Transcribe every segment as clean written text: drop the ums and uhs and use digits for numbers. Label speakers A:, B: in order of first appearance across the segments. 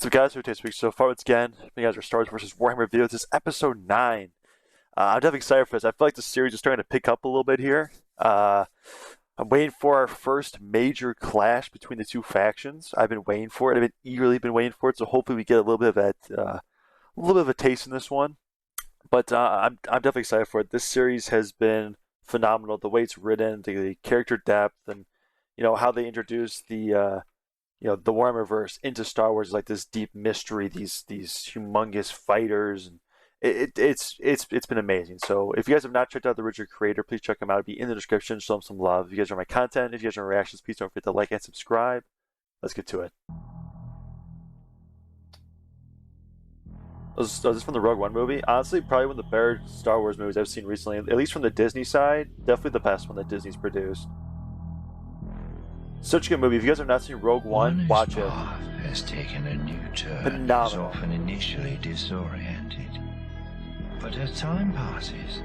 A: So guys, who takes week so far? Once again, you guys are Star Wars versus Warhammer video. This is episode 9. I'm definitely excited for this. I feel like the series is starting to pick up a little bit here. I'm waiting for our first major clash between the two factions. I've been waiting for it. I've been eagerly waiting for it. So hopefully we get a little bit of that, a little bit of a taste in this one. But I'm definitely excited for it. This series has been phenomenal. The way it's written, the character depth, and how they introduce the Warhammer verse into Star Wars is like this deep mystery, these humongous fighters, and it's been amazing. So if you guys have not checked out the original creator, please check him out. It'll be in the description. Show him some love. If you guys are my content, if you guys are my reactions, please don't forget to like and subscribe. Let's get to it. Was this from the Rogue One movie? Honestly, probably one of the better Star Wars movies I've seen recently, at least from the Disney side. Definitely the best one that Disney's produced. Such a good movie. If you guys have not seen Rogue One, watch it.
B: Has taken a new turn.
A: Phenomenal.
B: Is often initially disoriented, but as time passes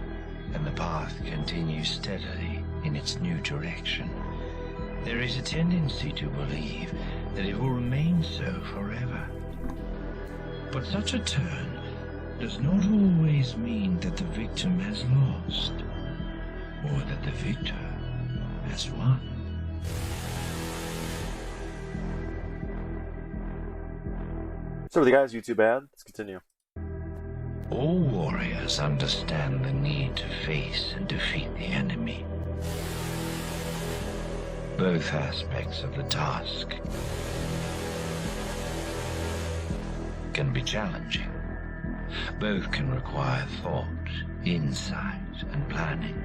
B: and the path continues steadily in its new direction, there is a tendency to believe that it will remain so forever. But such a turn does not always mean that the victim has lost, or that the victor has won.
A: So the guys, YouTube ad. Let's continue.
B: All warriors understand the need to face and defeat the enemy. Both aspects of the task can be challenging. Both can require thought, insight, and planning.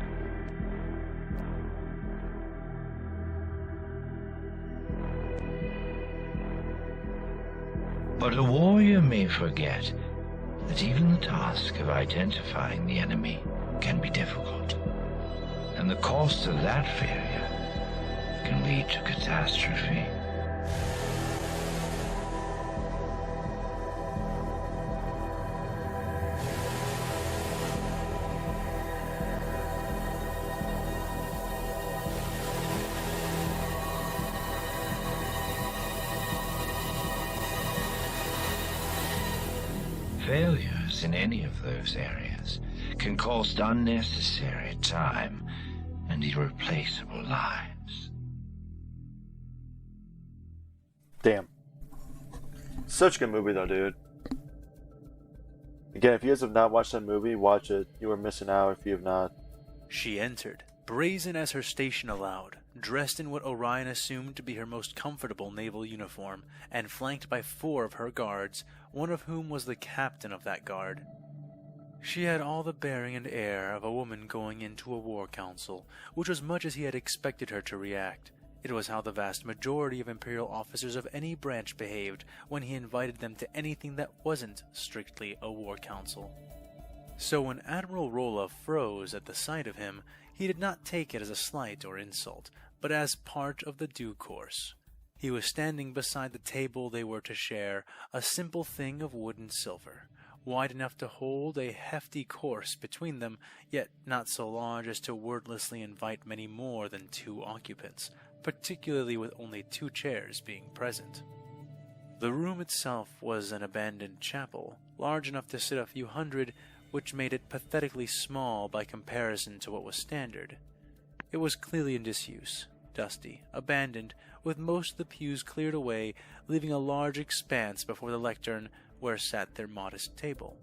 B: But a warrior may forget that even the task of identifying the enemy can be difficult, and the cost of that failure can lead to catastrophe. Failures in any of those areas can cost unnecessary time and irreplaceable lives.
A: Damn. Such a good movie though, dude. Again, if you guys have not watched that movie, watch it. You are missing out if you have not.
C: She entered, brazen as her station allowed, dressed in what Orion assumed to be her most comfortable naval uniform, and flanked by 4 of her guards, one of whom was the captain of that guard. She had all the bearing and air of a woman going into a war council, which was much as he had expected her to react. It was how the vast majority of Imperial officers of any branch behaved when he invited them to anything that wasn't strictly a war council. So when Admiral Rolla froze at the sight of him, he did not take it as a slight or insult, but as part of the due course. He was standing beside the table they were to share, a simple thing of wood and silver, wide enough to hold a hefty course between them, yet not so large as to wordlessly invite many more than 2 occupants, particularly with only 2 chairs being present. The room itself was an abandoned chapel, large enough to sit a few hundred, which made it pathetically small by comparison to what was standard. It was clearly in disuse, dusty, abandoned, with most of the pews cleared away, leaving a large expanse before the lectern where sat their modest table.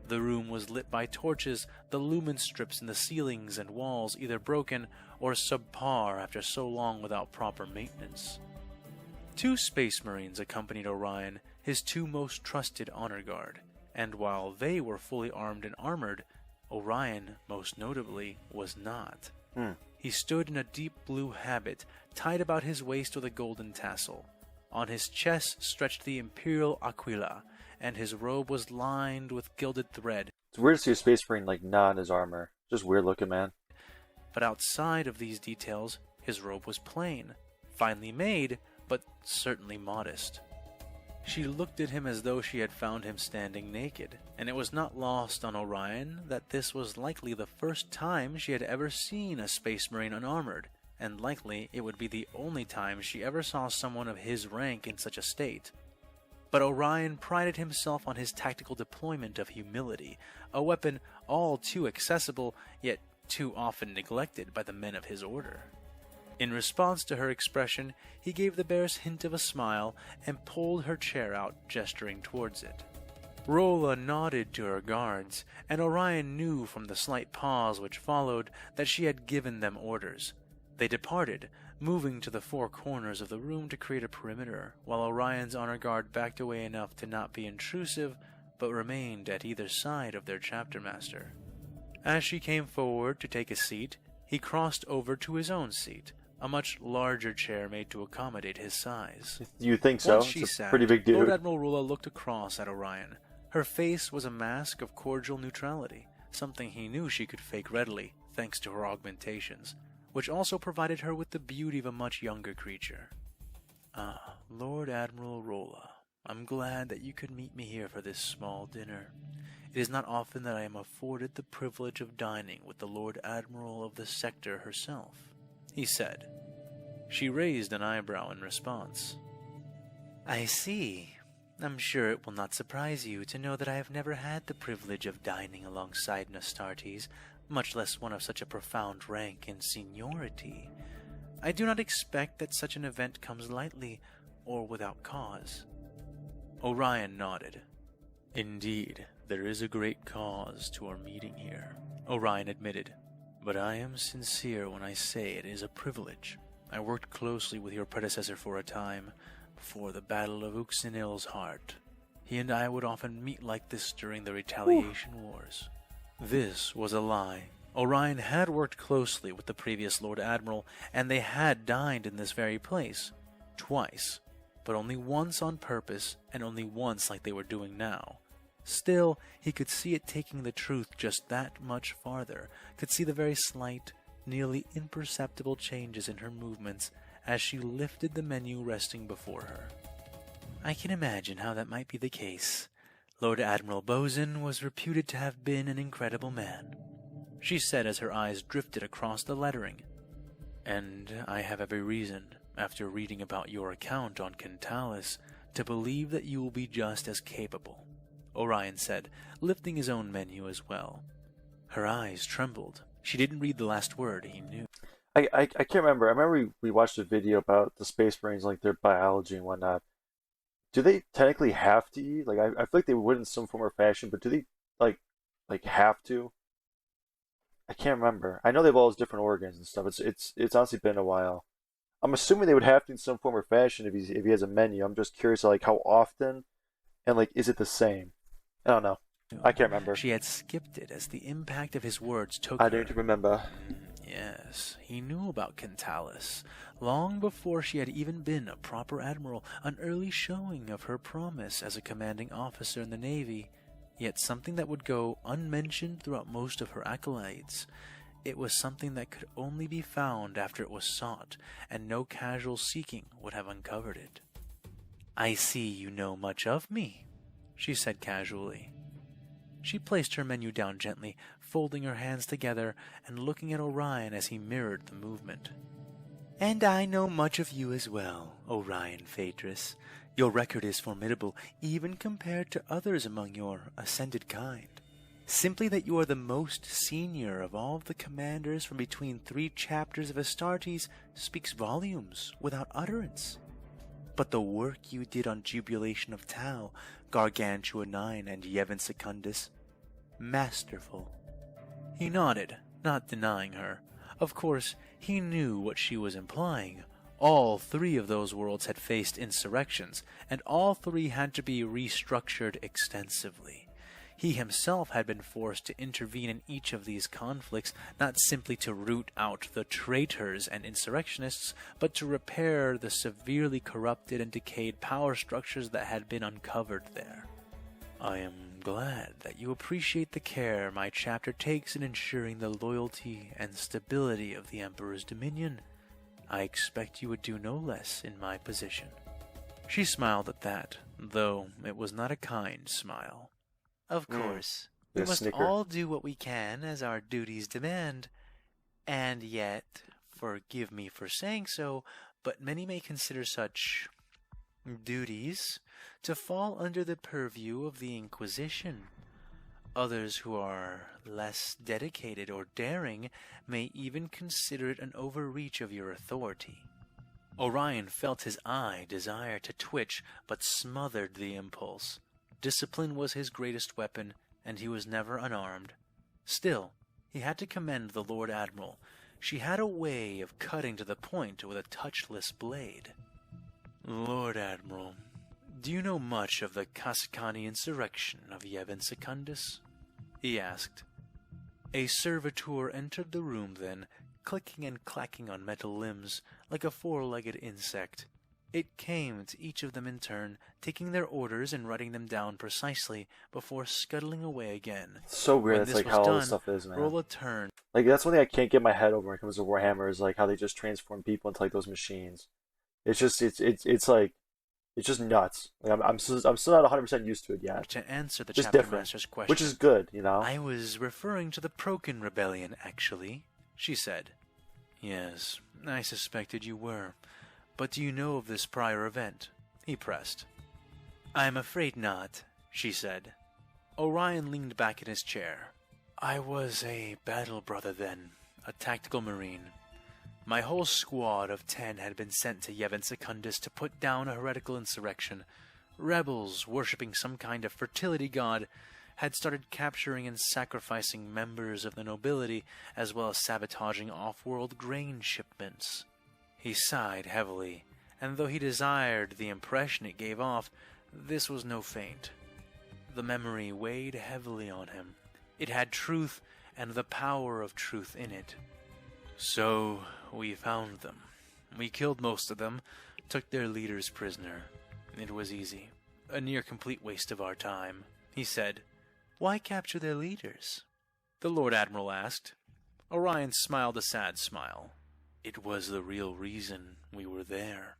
C: The room was lit by torches, the lumen strips in the ceilings and walls either broken or subpar after so long without proper maintenance. 2 Space Marines accompanied Orion, his 2 most trusted honor guard, and while they were fully armed and armored, Orion, most notably, was not. He stood in a deep blue habit, tied about his waist with a golden tassel. On his chest stretched the Imperial Aquila, and his robe was lined with gilded thread.
A: It's weird to see a Space Marine like not in his armor. Just weird looking, man.
C: But outside of these details, his robe was plain, finely made, but certainly modest. She looked at him as though she had found him standing naked, and it was not lost on Orion that this was likely the first time she had ever seen a Space Marine unarmored, and likely it would be the only time she ever saw someone of his rank in such a state. But Orion prided himself on his tactical deployment of humility, a weapon all too accessible, yet too often neglected by the men of his order. In response to her expression, he gave the barest hint of a smile and pulled her chair out, gesturing towards it. Rolla nodded to her guards, and Orion knew from the slight pause which followed that she had given them orders. They departed, moving to the four corners of the room to create a perimeter, while Orion's honor guard backed away enough to not be intrusive, but remained at either side of their chapter master. As she came forward to take a seat, he crossed over to his own seat, a much larger chair made to accommodate his size.
A: You think so?
C: Once she
A: It's a
C: sat,
A: pretty big dude.
C: Lord Admiral Rolla looked across at Orion. Her face was a mask of cordial neutrality, something he knew she could fake readily, thanks to her augmentations, which also provided her with the beauty of a much younger creature. "Ah, Lord Admiral Rolla, I'm glad that you could meet me here for this small dinner. It is not often that I am afforded the privilege of dining with the Lord Admiral of the sector herself," he said. She raised an eyebrow in response. "I see. I'm sure it will not surprise you to know that I have never had the privilege of dining alongside an Astartes, much less one of such a profound rank and seniority. I do not expect that such an event comes lightly or without cause." Orion nodded. "Indeed, there is a great cause to our meeting here," Orion admitted. "But I am sincere when I say it is a privilege. I worked closely with your predecessor for a time, before the Battle of Uxinil's Heart. He and I would often meet like this during the retaliation wars." This was a lie. Orion had worked closely with the previous Lord Admiral, and they had dined in this very place. Twice. But only once on purpose, and only once like they were doing now. Still, he could see it taking the truth just that much farther, could see the very slight, nearly imperceptible changes in her movements as she lifted the menu resting before her. "I can imagine how that might be the case. Lord Admiral Bosun was reputed to have been an incredible man," she said as her eyes drifted across the lettering. "And I have every reason, after reading about your account on Kentalis, to believe that you will be just as capable," Orion said, lifting his own menu as well. Her eyes trembled. She didn't read the last word, he knew.
A: I can't remember. I remember we watched a video about the Space Marines, like their biology and whatnot. Do they technically have to eat? Like, I feel like they would in some form or fashion, but do they like have to? I can't remember. I know they have all those different organs and stuff. It's honestly been a while. I'm assuming they would have to in some form or fashion if he has a menu. I'm just curious, like how often, and like is it the same? I don't know. I can't remember.
C: She had skipped it as the impact of his words took
A: I
C: her.
A: don't remember.
C: Yes, he knew about Kentalis, long before she had even been a proper admiral, an early showing of her promise as a commanding officer in the Navy, yet something that would go unmentioned throughout most of her accolades. It was something that could only be found after it was sought, and no casual seeking would have uncovered it. "I see you know much of me," she said casually. She placed her menu down gently, folding her hands together and looking at Orion as he mirrored the movement. "And I know much of you as well, Orion Phaedrus. Your record is formidable, even compared to others among your ascended kind. Simply that you are the most senior of all of the commanders from between 3 chapters of Astartes speaks volumes without utterance. But the work you did on Jubilation of Tau, Gargantua 9, and Yevon Secundus, masterful." He nodded, not denying her. Of course, he knew what she was implying. All 3 of those worlds had faced insurrections, and all 3 had to be restructured extensively. He himself had been forced to intervene in each of these conflicts, not simply to root out the traitors and insurrectionists, but to repair the severely corrupted and decayed power structures that had been uncovered there. "I am glad that you appreciate the care my chapter takes in ensuring the loyalty and stability of the Emperor's dominion. I expect you would do no less in my position." She smiled at that, though it was not a kind smile. "Of course, we
A: Yeah,
C: must
A: snicker.
C: all do what we can as our duties demand. And yet, forgive me for saying so, but many may consider such duties to fall under the purview of the Inquisition. Others who are less dedicated or daring may even consider it an overreach of your authority. Orion felt his eye desire to twitch, but smothered the impulse. Discipline was his greatest weapon, and he was never unarmed. Still, he had to commend the Lord Admiral. She had a way of cutting to the point with a touchless blade. Lord Admiral, do you know much of the Casicani insurrection of Yevon Secundus? He asked. A servitor entered the room then, clicking and clacking on metal limbs like a four-legged insect. It came to each of them in turn, taking their orders and writing them down precisely before scuttling away again.
A: It's so weird.
C: When
A: That's
C: this
A: like
C: was
A: how all
C: done,
A: this stuff is, man.
C: roll a turn.
A: Like that's one thing I can't get my head over when it comes to Warhammer is like how they just transform people into like those machines. It's just it's like it's just nuts. Like I'm still not 100% used to it yet.
C: To answer the
A: Just
C: chapter
A: different,
C: master's question,
A: which is good, you know.
C: I was referring to the Prokin Rebellion, actually, she said. Yes, I suspected you were. But do you know of this prior event? He pressed. I'm afraid not, she said. Orion leaned back in his chair. I was a battle brother then, a tactical marine. My whole squad of 10 had been sent to Yevon Secundus to put down a heretical insurrection. Rebels, worshipping some kind of fertility god, had started capturing and sacrificing members of the nobility, as well as sabotaging off-world grain shipments. He sighed heavily, and though he desired the impression it gave off, this was no feint. The memory weighed heavily on him. It had truth and the power of truth in it. So we found them. We killed most of them, took their leaders prisoner. It was easy. A near-complete waste of our time. He said, Why capture their leaders? The Lord Admiral asked. Orion smiled a sad smile. It was the real reason we were there.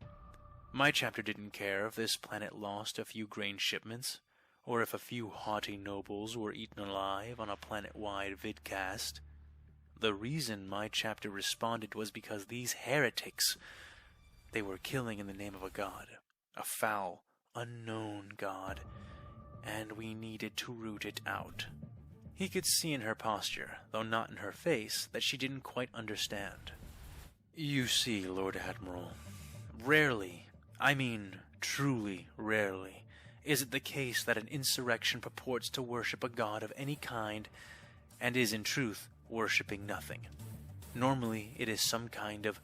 C: My chapter didn't care if this planet lost a few grain shipments, or if a few haughty nobles were eaten alive on a planet-wide vidcast. The reason my chapter responded was because these heretics, they were killing in the name of a god, a foul, unknown god, and we needed to root it out. He could see in her posture, though not in her face, that she didn't quite understand. You see, Lord Admiral, rarely, I mean truly rarely, is it the case that an insurrection purports to worship a god of any kind, and is in truth worshipping nothing. Normally, it is some kind of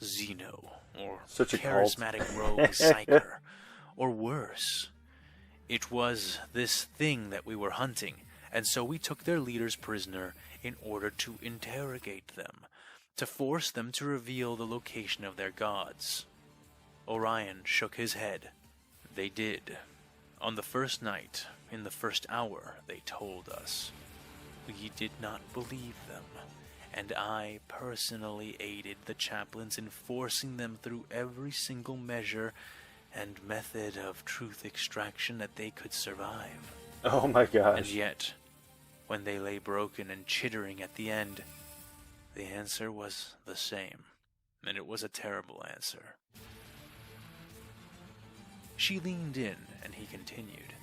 C: Xeno, or
A: Such a cult.
C: charismatic rogue psyker, or worse. It was this thing that we were hunting, and so we took their leaders prisoner in order to interrogate them, to force them to reveal the location of their gods. Orion shook his head. They did. On the first night, in the first hour, they told us. We did not believe them, and I personally aided the chaplains in forcing them through every single measure and method of truth extraction that they could survive.
A: Oh my gosh.
C: And yet, when they lay broken and chittering at the end, the answer was the same, and it was a terrible answer. She leaned in, and he continued.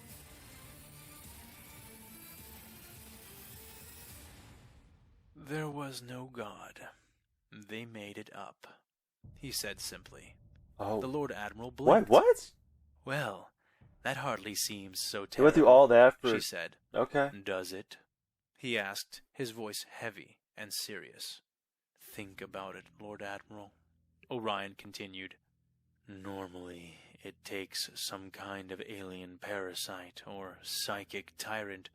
C: There was no God. They made it up, he said simply.
A: Oh.
C: The Lord Admiral blinked.
A: What?
C: Well, that hardly seems so
A: They
C: terrible,
A: went through all that for...
C: she said.
A: Okay.
C: Does it? He asked, his voice heavy and serious. Think about it, Lord Admiral. Orion continued. Normally, it takes some kind of alien parasite, or psychic tyrant,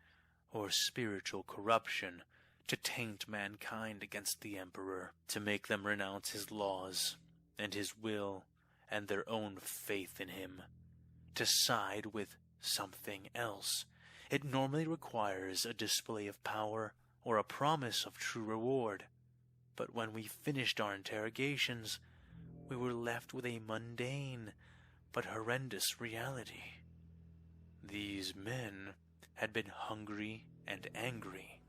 C: or spiritual corruption to taint mankind against the Emperor, to make them renounce his laws, and his will, and their own faith in him, to side with something else. It normally requires a display of power, or a promise of true reward. But when we finished our interrogations, we were left with a mundane but horrendous reality. These men had been hungry and angry.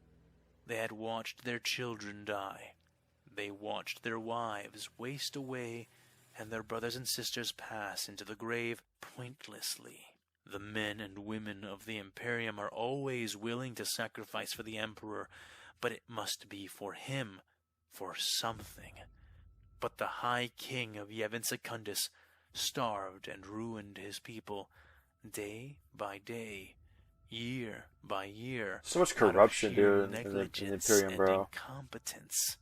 C: They had watched their children die. They watched their wives waste away and their brothers and sisters pass into the grave pointlessly. The men and women of the Imperium are always willing to sacrifice for the Emperor, but it must be for him, for something. But the High King of Yevon Secundus starved and ruined his people, day by day, year by year.
A: So much corruption, dude, in the
C: Negligence
A: Imperium,
C: and
A: bro.
C: incompetence.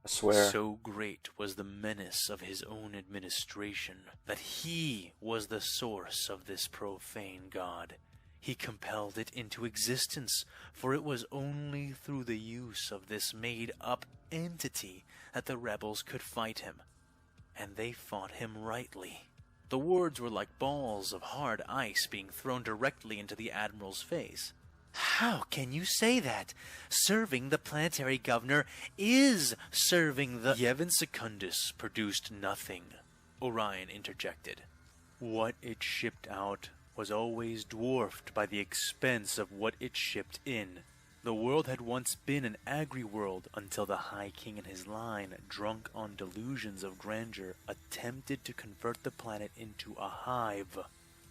A: I swear.
C: So great was the menace of his own administration that he was the source of this profane god. He compelled it into existence, for it was only through the use of this made-up entity that the rebels could fight him. And they fought him rightly. The words were like balls of hard ice being thrown directly into the Admiral's face. How can you say that? Serving the planetary governor is serving the... Yevon Secundus produced nothing, Orion interjected. What it shipped out was always dwarfed by the expense of what it shipped in. The world had once been an agri-world until the High King and his line, drunk on delusions of grandeur, attempted to convert the planet into a hive.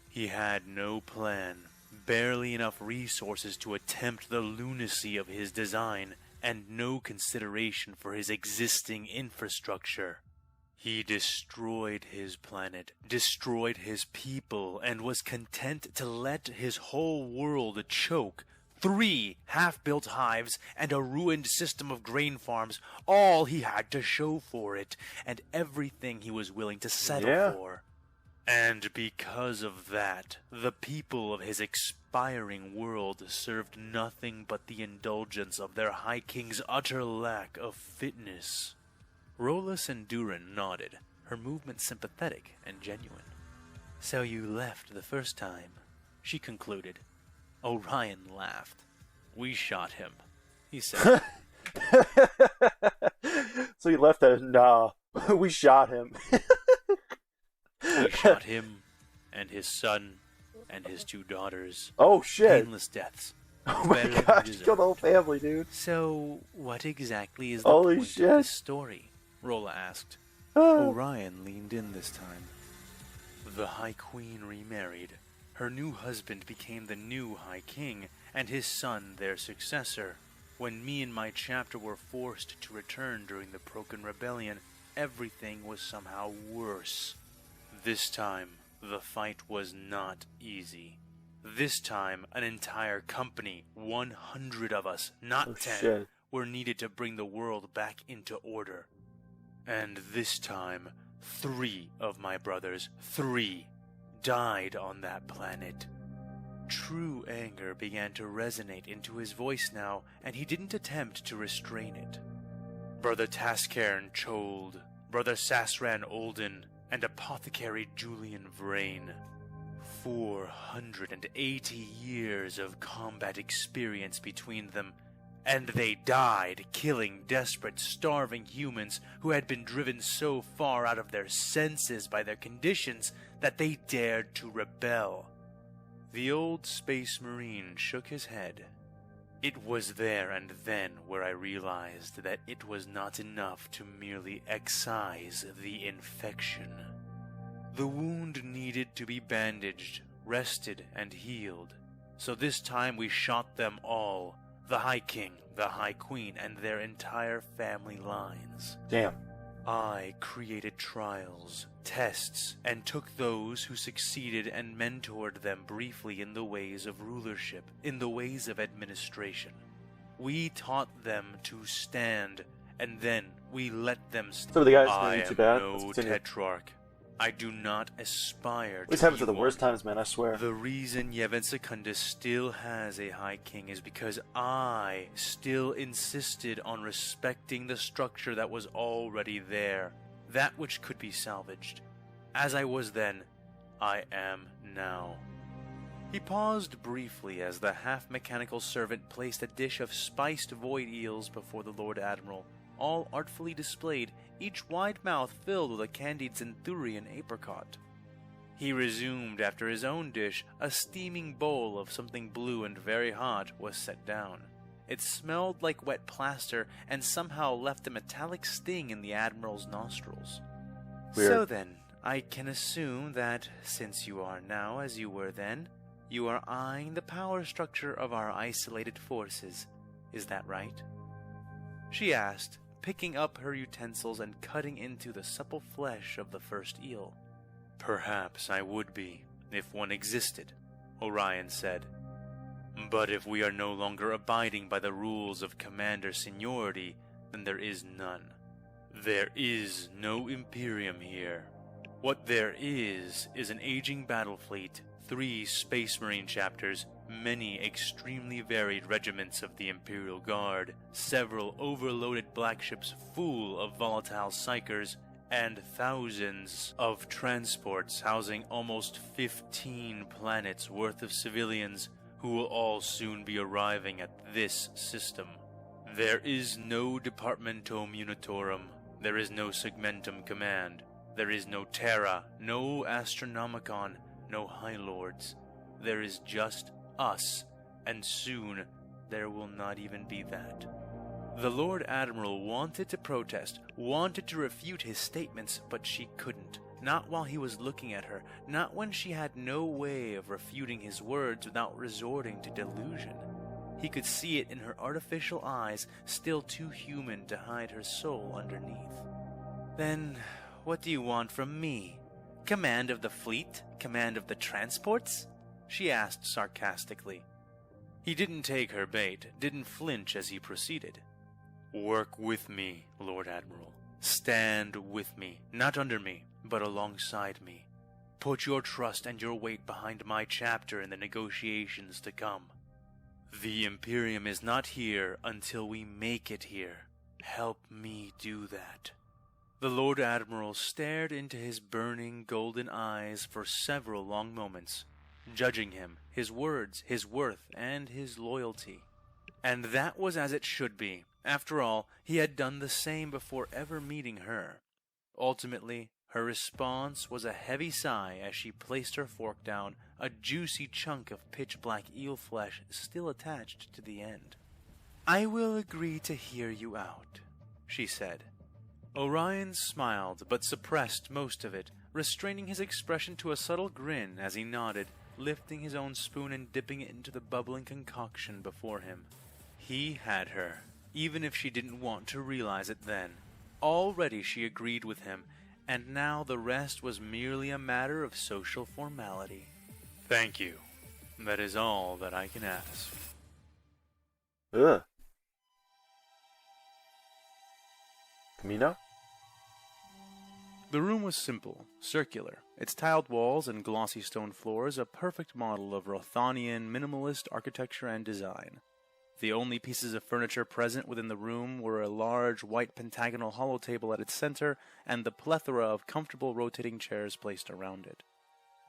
C: He had no plan, barely enough resources to attempt the lunacy of his design, and no consideration for his existing infrastructure. He destroyed his planet, destroyed his people, and was content to let his whole world choke. 3 half-built hives and a ruined system of grain farms, all he had to show for it, and everything he was willing to settle for. And because of that, the people of his expiring world served nothing but the indulgence of their High King's utter lack of fitness. Rolus and Durin nodded, her movement sympathetic and genuine. So you left the first time, she concluded. Orion laughed. We shot him, he said.
A: So you left that? Nah, we shot him.
C: We shot him, and his son, and his 2 daughters.
A: Oh shit!
C: Painless deaths.
A: Oh my gosh, you killed the whole family, dude.
C: So, what exactly is the
A: Holy
C: point
A: shit.
C: of this story? Rolla asked. Orion leaned in this time. The High Queen remarried. Her new husband became the new High King, and his son their successor. When me and my chapter were forced to return during the Procan Rebellion, everything was somehow worse. This time, the fight was not easy. This time, an entire company, 100 of us, not 10,
A: shit.
C: were needed to bring the world back into order. And this time, 3 of my brothers, 3, died on that planet. True anger began to resonate into his voice now, and he didn't attempt to restrain it. Brother Tascairn Chold, Brother Sasran Olden, and Apothecary Julian Vrain. 480 years of combat experience between them, and they died killing desperate, starving humans who had been driven so far out of their senses by their conditions that they dared to rebel. The old Space Marine shook his head. It was there and then where I realized that it was not enough to merely excise the infection. The wound needed to be bandaged, rested, and healed. So this time we shot them all, the High King, the High Queen, and their entire family lines.
A: Damn.
C: I created trials, tests, and took those who succeeded and mentored them briefly in the ways of rulership, in the ways of administration. We taught them to stand, and then we let them stand.
A: Some of the guys
C: I
A: doing too
C: am
A: bad.
C: no
A: Let's continue.
C: tetrarch. I do not aspire
A: This
C: to
A: happens
C: be
A: at the worst
C: one.
A: times, man, I swear.
C: The reason Yevon Secundus still has a High King is because I still insisted on respecting the structure that was already there, that which could be salvaged. As I was then, I am now. He paused briefly as the half-mechanical servant placed a dish of spiced void eels before the Lord Admiral, all artfully displayed, each wide mouth filled with a candied Centurion apricot. He resumed after his own dish. A steaming bowl of something blue and very hot was set down. It smelled like wet plaster and somehow left a metallic sting in the Admiral's nostrils.
A: Weird.
C: So then, I can assume that, since you are now as you were then, you are eyeing the power structure of our isolated forces. Is that right?" she asked, picking up her utensils and cutting into the supple flesh of the first eel. "Perhaps I would be, if one existed," Orion said. "But if we are no longer abiding by the rules of commander seniority, then there is none. There is no Imperium here. What there is an aging battle fleet, 3 Space Marine chapters, many extremely varied regiments of the Imperial Guard, several overloaded black ships full of volatile psychers, and thousands of transports housing almost 15 planets worth of civilians who will all soon be arriving at this system. There is no Departmentum Unitorum, there is no Segmentum Command, there is no Terra, no Astronomicon, no High Lords. There is just us, and soon there will not even be that." The Lord Admiral wanted to protest, wanted to refute his statements, but she couldn't. Not while he was looking at her, not when she had no way of refuting his words without resorting to delusion. He could see it in her artificial eyes, still too human to hide her soul underneath. "Then, what do you want from me? Command of the fleet? Command of the transports?" she asked sarcastically. He didn't take her bait, didn't flinch as he proceeded. "Work with me, Lord Admiral. Stand with me, not under me, but alongside me. Put your trust and your weight behind my chapter in the negotiations to come. The Imperium is not here until we make it here. Help me do that." The Lord Admiral stared into his burning golden eyes for several long moments, judging him, his words, his worth, and his loyalty. And that was as it should be. After all, he had done the same before ever meeting her. Ultimately, her response was a heavy sigh as she placed her fork down, a juicy chunk of pitch-black eel flesh still attached to the end. "I will agree to hear you out," she said. Orion smiled, but suppressed most of it, restraining his expression to a subtle grin as he nodded, lifting his own spoon and dipping it into the bubbling concoction before him. He had her, even if she didn't want to realize it then. Already she agreed with him, and now the rest was merely a matter of social formality. "Thank you. That is all that I can ask."
A: Ugh. Camino?
C: The room was simple, circular, its tiled walls and glossy stone floors a perfect model of Rothanian minimalist architecture and design. The only pieces of furniture present within the room were a large white pentagonal hollow table at its center and the plethora of comfortable rotating chairs placed around it.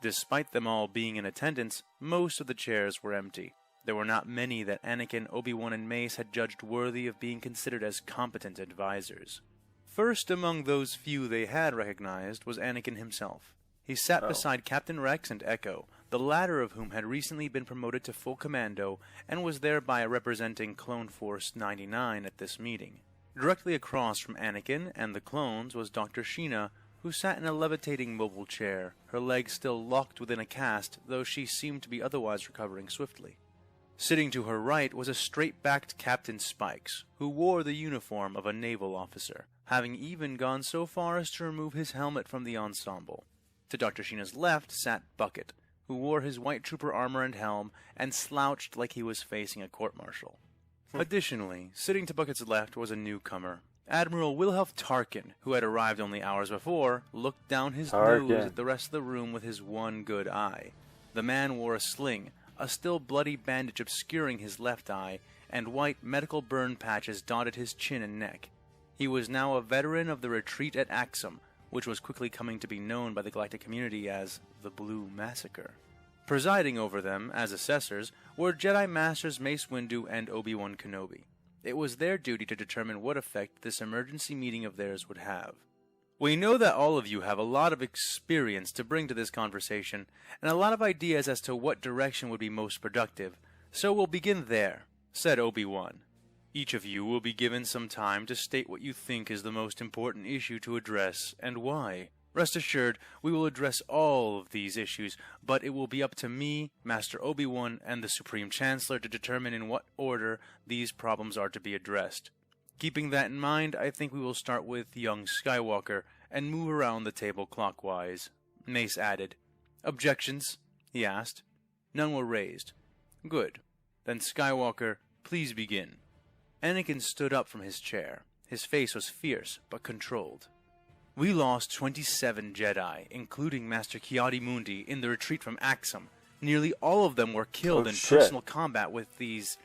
C: Despite them all being in attendance, most of the chairs were empty. There were not many that Anakin, Obi-Wan, and Mace had judged worthy of being considered as competent advisors. First among those few they had recognized was Anakin himself. He sat beside Captain Rex and Echo, the latter of whom had recently been promoted to full commando and was thereby representing Clone Force 99 at this meeting. Directly across from Anakin and the clones was Dr. Sheena, who sat in a levitating mobile chair, her legs still locked within a cast, though she seemed to be otherwise recovering swiftly. Sitting to her right was a straight-backed Captain Spikes, who wore the uniform of a naval officer, having even gone so far as to remove his helmet from the ensemble. To Dr. Sheena's left sat Bucket, who wore his white trooper armor and helm, and slouched like he was facing a court-martial. Additionally, sitting to Bucket's left was a newcomer. Admiral Wilhelm Tarkin, who had arrived only hours before, looked down his nose at the rest of the room with his one good eye. The man wore a sling, a still bloody bandage obscuring his left eye, and white medical burn patches dotted his chin and neck. He was now a veteran of the retreat at Axum, which was quickly coming to be known by the galactic community as the Blue Massacre. Presiding over them, as assessors, were Jedi Masters Mace Windu and Obi-Wan Kenobi. It was their duty to determine what effect this emergency meeting of theirs would have. "We know that all of you have a lot of experience to bring to this conversation, and a lot of ideas as to what direction would be most productive, so we'll begin there," said Obi-Wan. "Each of you will be given some time to state what you think is the most important issue to address, and why. Rest assured, we will address all of these issues, but it will be up to me, Master Obi-Wan, and the Supreme Chancellor to determine in what order these problems are to be addressed. Keeping that in mind, I think we will start with young Skywalker and move around the table clockwise. Mace added. Objections? He asked. None were raised. Good. Then Skywalker, please begin. Anakin stood up from his chair. His face was fierce, but controlled. We lost 27 Jedi, including Master Ki-Adi-Mundi, in the retreat from Axum. Nearly all of them were killed in personal combat with these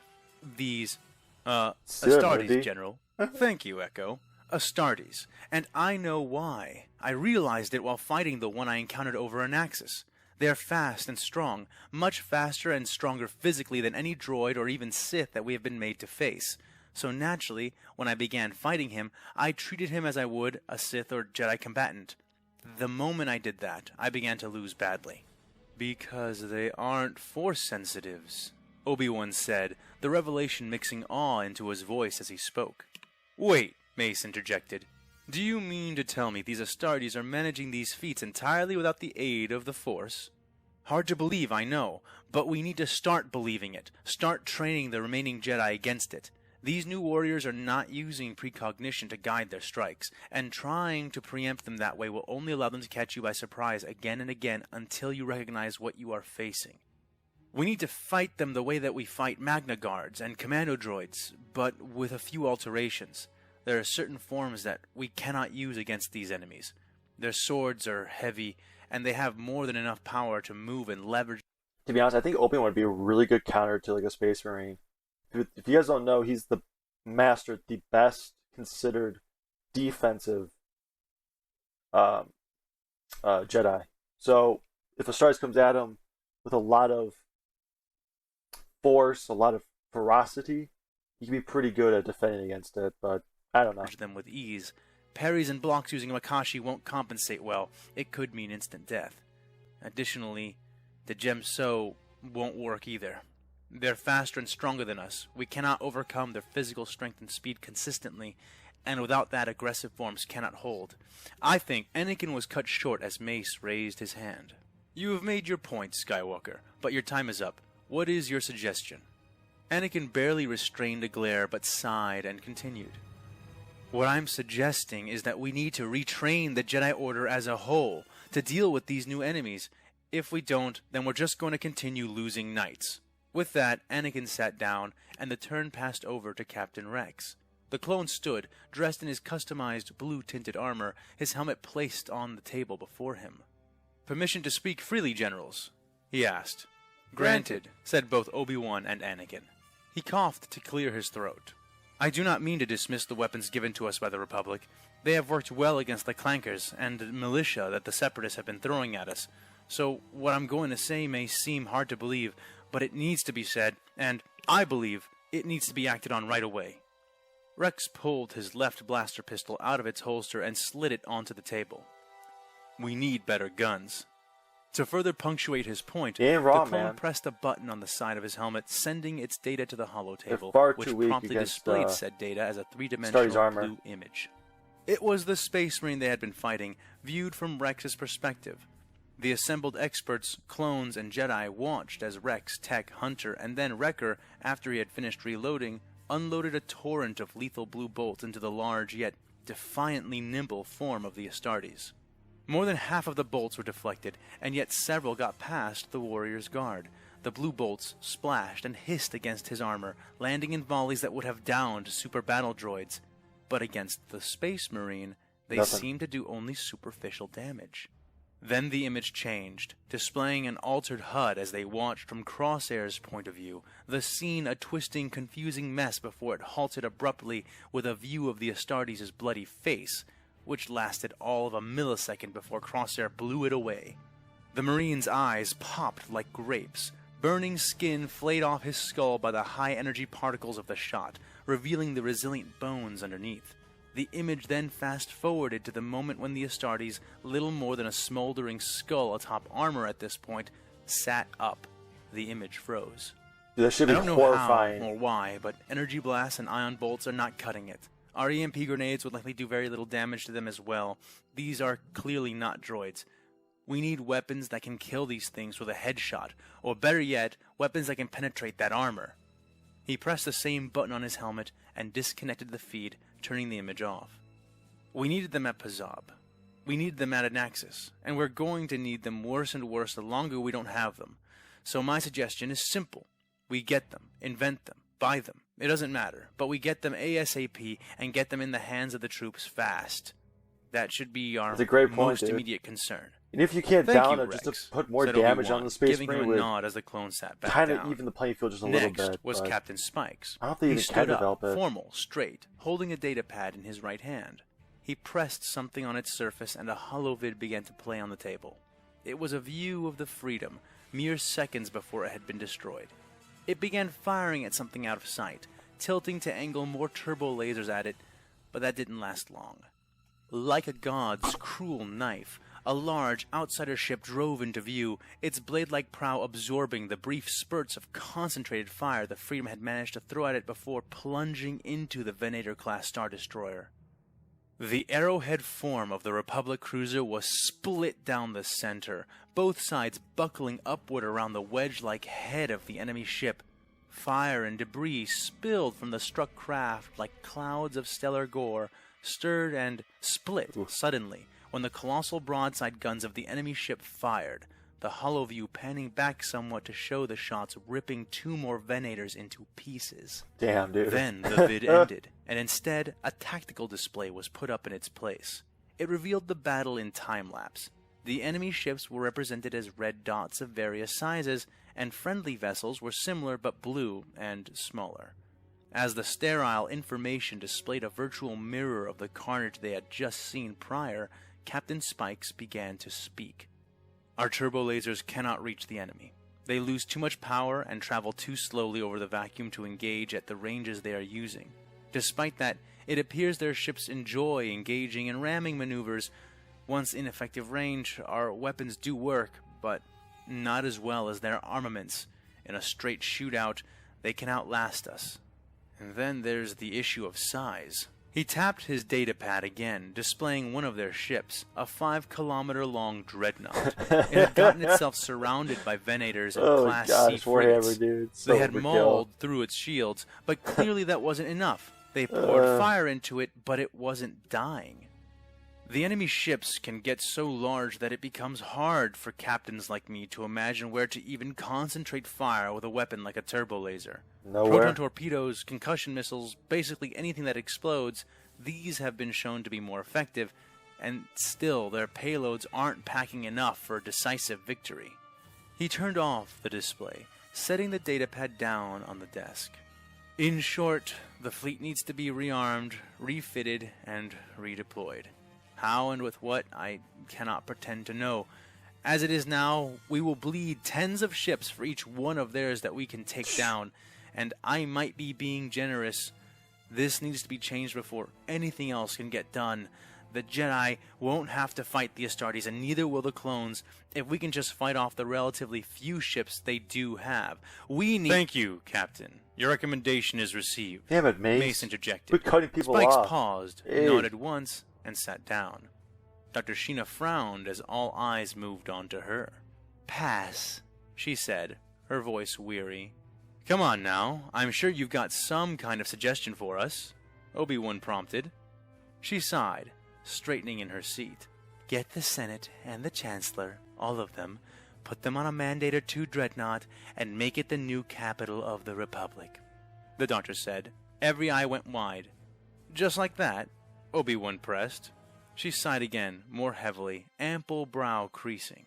C: Astartes, General. Thank you, Echo. Astartes. And I know why. I realized it while fighting the one I encountered over Anaxis. They are fast and strong, much faster and stronger physically than any droid or even Sith that we have been made to face. So naturally, when I began fighting him, I treated him as I would a Sith or Jedi combatant. The moment I did that, I began to lose badly. Because they aren't Force sensitives, Obi-Wan said, the revelation mixing awe into his voice as he spoke. Wait, Mace interjected. Do you mean to tell me these Astartes are managing these feats entirely without the aid of the Force? Hard to believe, I know, but we need to start believing it, start training the remaining Jedi against it. These new warriors are not using precognition to guide their strikes, and trying to preempt them that way will only allow them to catch you by surprise again and again until you recognize what you are facing. We need to fight them the way that we fight Magna Guards and Commando Droids, but with a few alterations. There are certain forms that we cannot use against these enemies. Their swords are heavy, and they have more than enough power to move and leverage.
A: To be honest, I think Obi-Wan would be a really good counter to like a Space Marine. If you guys don't know, he's the master, the best considered defensive Jedi. So if Astartes comes at him with a lot of force, a lot of ferocity, he can be pretty good at defending against it, but I don't know.
C: Them with ease. Parries and blocks using Makashi won't compensate well. It could mean instant death. Additionally, the Gemso won't work either. They're faster and stronger than us. We cannot overcome their physical strength and speed consistently, and without that, aggressive forms cannot hold. I think Anakin was cut short as Mace raised his hand. You have made your point, Skywalker, but your time is up. What is your suggestion? Anakin barely restrained a glare, but sighed and continued. What I'm suggesting is that we need to retrain the Jedi Order as a whole to deal with these new enemies. If we don't, then we're just going to continue losing knights. With that, Anakin sat down, and the turn passed over to Captain Rex. The clone stood, dressed in his customized blue-tinted armor, his helmet placed on the table before him. Permission to speak freely, generals? He asked. Granted, said both Obi-Wan and Anakin. He coughed to clear his throat. I do not mean to dismiss the weapons given to us by the Republic. They have worked well against the clankers and the militia that the Separatists have been throwing at us. So what I'm going to say may seem hard to believe, but it needs to be said, and I believe it needs to be acted on right away. Rex pulled his left blaster pistol out of its holster and slid it onto the table. We need better guns. To further punctuate his point, the clone pressed a button on the side of his helmet, sending its data to the holotable, which promptly displayed said data as a three-dimensional blue image. It was the Space Marine they had been fighting, viewed from Rex's perspective. The assembled experts, clones, and Jedi watched as Rex, Tech, Hunter, and then Wrecker, after he had finished reloading, unloaded a torrent of lethal blue bolts into the large yet defiantly nimble form of the Astartes. More than half of the bolts were deflected, and yet several got past the warrior's guard. The blue bolts splashed and hissed against his armor, landing in volleys that would have downed super battle droids. But against the Space Marine, they seemed to do only superficial damage. Then the image changed, displaying an altered HUD as they watched from Crosshair's point of view, the scene a twisting, confusing mess before it halted abruptly with a view of the Astartes' bloody face, which lasted all of a millisecond before Crosshair blew it away. The Marine's eyes popped like grapes. Burning skin flayed off his skull by the high-energy particles of the shot, revealing the resilient bones underneath. The image then fast-forwarded to the moment when the Astartes, little more than a smoldering skull atop armor at this point, sat up. The image froze.
A: That should be horrifying.
C: I don't know how or why, but energy blasts and ion bolts are not cutting it. Our EMP grenades would likely do very little damage to them as well. These are clearly not droids. We need weapons that can kill these things with a headshot, or better yet, weapons that can penetrate that armor. He pressed the same button on his helmet and disconnected the feed, turning the image off. We needed them at Pazab. We needed them at Anaxis, and we're going to need them worse and worse the longer we don't have them. So my suggestion is simple. We get them, invent them, buy them. It doesn't matter, but we get them ASAP and get them in the hands of the troops fast. That should be our most immediate concern.
A: And if you can't down it, just to put more damage on the Space
C: Marine,
A: giving
C: him a nod as the clone sat back
A: kind
C: down.
A: of even the playing field just a
C: Next
A: little bit.
C: Was Captain Spikes.
A: I don't think
C: he
A: he
C: stood
A: can
C: up,
A: develop it.
C: formal, straight, holding a data pad in his right hand. He pressed something on its surface and a holovid began to play on the table. It was a view of the Freedom, mere seconds before it had been destroyed. It began firing at something out of sight, tilting to angle more turbo lasers at it, but that didn't last long. Like a god's cruel knife, a large outsider ship drove into view, its blade-like prow absorbing the brief spurts of concentrated fire the Freedom had managed to throw at it before plunging into the Venator-class Star Destroyer. The arrowhead form of the Republic cruiser was split down the center, both sides buckling upward around the wedge-like head of the enemy ship. Fire and debris spilled from the struck craft like clouds of stellar gore, stirred and split suddenly when the colossal broadside guns of the enemy ship fired, the hollow view panning back somewhat to show the shots ripping 2 more Venators into pieces.
A: Damn, dude.
C: Then the vid ended, and instead a tactical display was put up in its place. It revealed the battle in time-lapse. The enemy ships were represented as red dots of various sizes, and friendly vessels were similar but blue and smaller. As the sterile information displayed a virtual mirror of the carnage they had just seen prior, Captain Spikes began to speak. Our turbo lasers cannot reach the enemy. They lose too much power and travel too slowly over the vacuum to engage at the ranges they are using. Despite that, it appears their ships enjoy engaging in ramming maneuvers. Once in effective range, our weapons do work, but not as well as their armaments. In a straight shootout, they can outlast us. And then there's the issue of size. He tapped his datapad again, displaying one of their ships, a 5-kilometer-long dreadnought. It had gotten itself surrounded by Venators and Class C frigates. They had mauled through its shields, but clearly that wasn't enough. They poured fire into it, but it wasn't dying. The enemy ships can get so large that it becomes hard for captains like me to imagine where to even concentrate fire with a weapon like a turbo laser.
A: Nowhere.
C: Proton torpedoes, concussion missiles, basically anything that explodes, these have been shown to be more effective, and still their payloads aren't packing enough for a decisive victory. He turned off the display, setting the datapad down on the desk. In short, the fleet needs to be rearmed, refitted, and redeployed. How and with what, I cannot pretend to know. As it is now, we will bleed tens of ships for each one of theirs that we can take down, and I might be being generous. This needs to be changed before anything else can get done. The Jedi won't have to fight the Astartes, and neither will the clones, if we can just fight off the relatively few ships they do have. We need— Thank you, Captain. Your recommendation is received.
A: Damn it, Mace.
C: Mace interjected.
A: Quit cutting people
C: Spikes
A: off.
C: paused, nodded once, and sat down. Dr. Sheena frowned as all eyes moved on to her. Pass, she said, her voice weary. Come on now, I'm sure you've got some kind of suggestion for us, Obi-Wan prompted. She sighed, straightening in her seat. Get the Senate and the Chancellor, all of them, put them on a Mandator II dreadnought, and make it the new capital of the Republic. The doctor said. Every eye went wide. Just like that, Obi-Wan pressed. She sighed again, more heavily, ample brow creasing.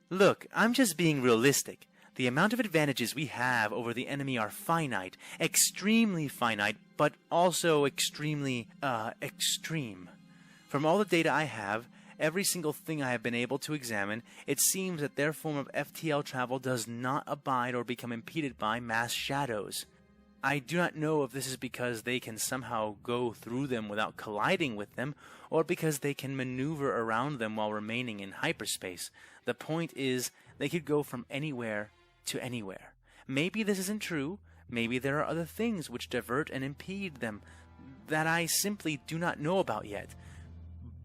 C: Look, I'm just being realistic. The amount of advantages we have over the enemy are finite, extremely finite, but also extremely, extreme. From all the data I have, every single thing I have been able to examine, it seems that their form of FTL travel does not abide or become impeded by mass shadows. I do not know if this is because they can somehow go through them without colliding with them, or because they can maneuver around them while remaining in hyperspace. The point is, they could go from anywhere to anywhere. Maybe this isn't true. Maybe there are other things which divert and impede them. that I simply do not know about yet.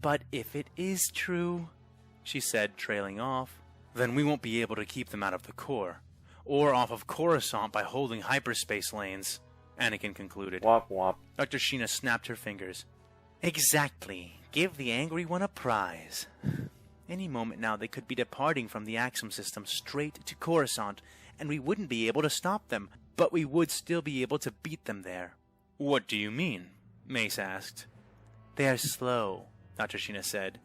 C: But if it is true, she said, trailing off, then we won't be able to keep them out of the core, or off of Coruscant by holding hyperspace lanes, Anakin concluded.
A: Womp womp.
C: Dr. Sheena snapped her fingers. Exactly. Give the angry one a prize. Any moment now they could be departing from the Axum system straight to Coruscant, and we wouldn't be able to stop them, but we would still be able to beat them there. What do you mean? Mace asked. They are slow, Dr. Sheena said.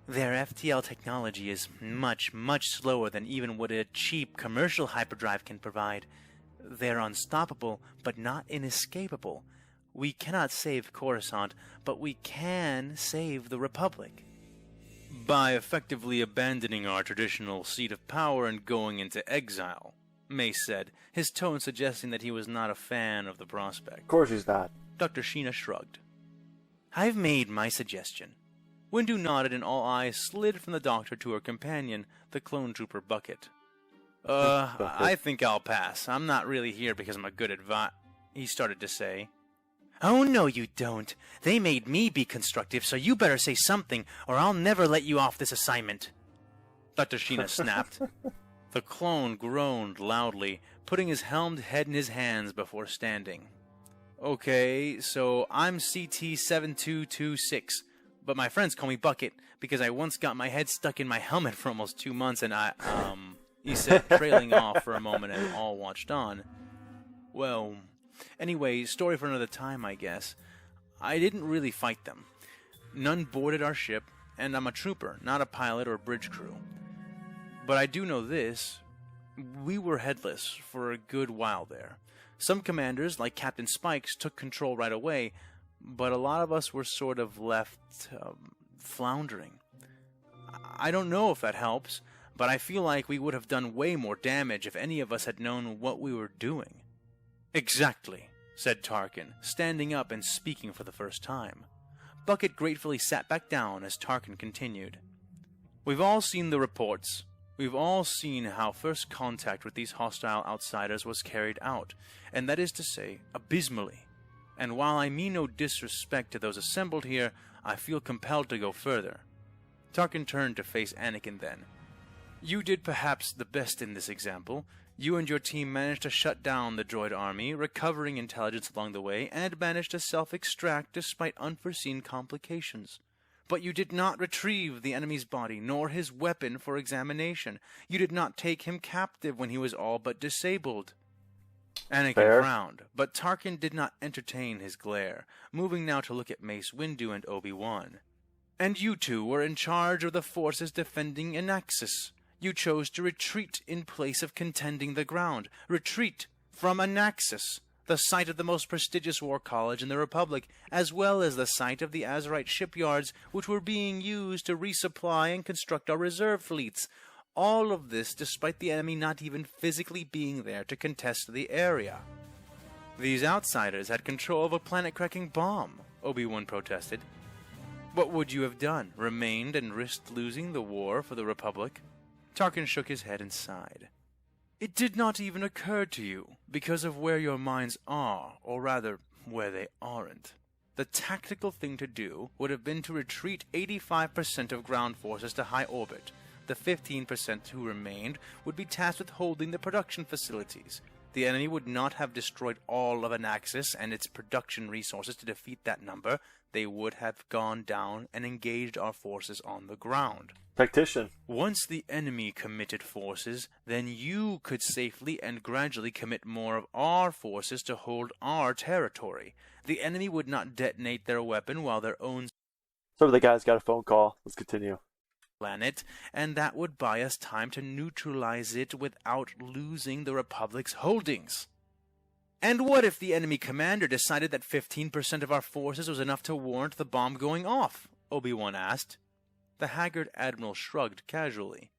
C: Their FTL technology is much, much slower than even what a cheap commercial hyperdrive can provide. They're unstoppable, but not inescapable. We cannot save Coruscant, but we can save the Republic. By effectively abandoning our traditional seat of power and going into exile, Mace said, his tone suggesting that he was not a fan of the prospect.
A: Of course he's not.
C: Dr. Sheena shrugged. I've made my suggestion. Windu nodded and all eyes slid from the doctor to her companion, the clone trooper Bucket. I think I'll pass. I'm not really here because I'm a good he started to say. Oh, no, you don't. They made me be constructive, so you better say something, or I'll never let you off this assignment. Dr. Sheena snapped. The clone groaned loudly, putting his helmed head in his hands before standing. Okay, so I'm CT-7226, but my friends call me Bucket, because I once got my head stuck in my helmet for almost 2 months, and he said, trailing off for a moment, and all watched on. Well, anyway, story for another time, I guess. I didn't really fight them. None boarded our ship, and I'm a trooper, not a pilot or bridge crew. But I do know this. We were headless for a good while there. Some commanders, like Captain Spikes, took control right away, but a lot of us were sort of left floundering. I don't know if that helps, but I feel like we would have done way more damage if any of us had known what we were doing. Exactly, said Tarkin, standing up and speaking for the first time. Bucket gratefully sat back down as Tarkin continued. We've all seen the reports. We've all seen how first contact with these hostile outsiders was carried out, and that is to say, abysmally. And while I mean no disrespect to those assembled here, I feel compelled to go further. Tarkin turned to face Anakin then. You did perhaps the best in this example. You and your team managed to shut down the droid army, recovering intelligence along the way, and managed to self-extract despite unforeseen complications. But you did not retrieve the enemy's body, nor his weapon for examination. You did not take him captive when he was all but disabled. Anakin frowned, but Tarkin did not entertain his glare, moving now to look at Mace Windu and Obi-Wan. And you two were in charge of the forces defending Anaxis. You chose to retreat in place of contending the ground. Retreat from Anaxis, the site of the most prestigious war college in the Republic, as well as the site of the Azerite shipyards, which were being used to resupply and construct our reserve fleets. All of this despite the enemy not even physically being there to contest the area. These outsiders had control of a planet-cracking bomb, Obi-Wan protested. What would you have done? Remained and risked losing the war for the Republic? Tarkin shook his head and sighed. It did not even occur to you, because of where your minds are, or rather, where they aren't. The tactical thing to do would have been to retreat 85% of ground forces to high orbit. The 15% who remained would be tasked with holding the production facilities. The enemy would not have destroyed all of Anaxis and its production resources to defeat that number. They would have gone down and engaged our forces on the ground.
A: Tactician.
C: Once the enemy committed forces, then you could safely and gradually commit more of our forces to hold our territory. The enemy would not detonate their weapon while their own
A: Some of the guys got a phone call. Let's continue.
C: planet, and that would buy us time to neutralize it without losing the Republic's holdings. And what if the enemy commander decided that 15% of our forces was enough to warrant the bomb going off? Obi-Wan asked. The haggard admiral shrugged casually.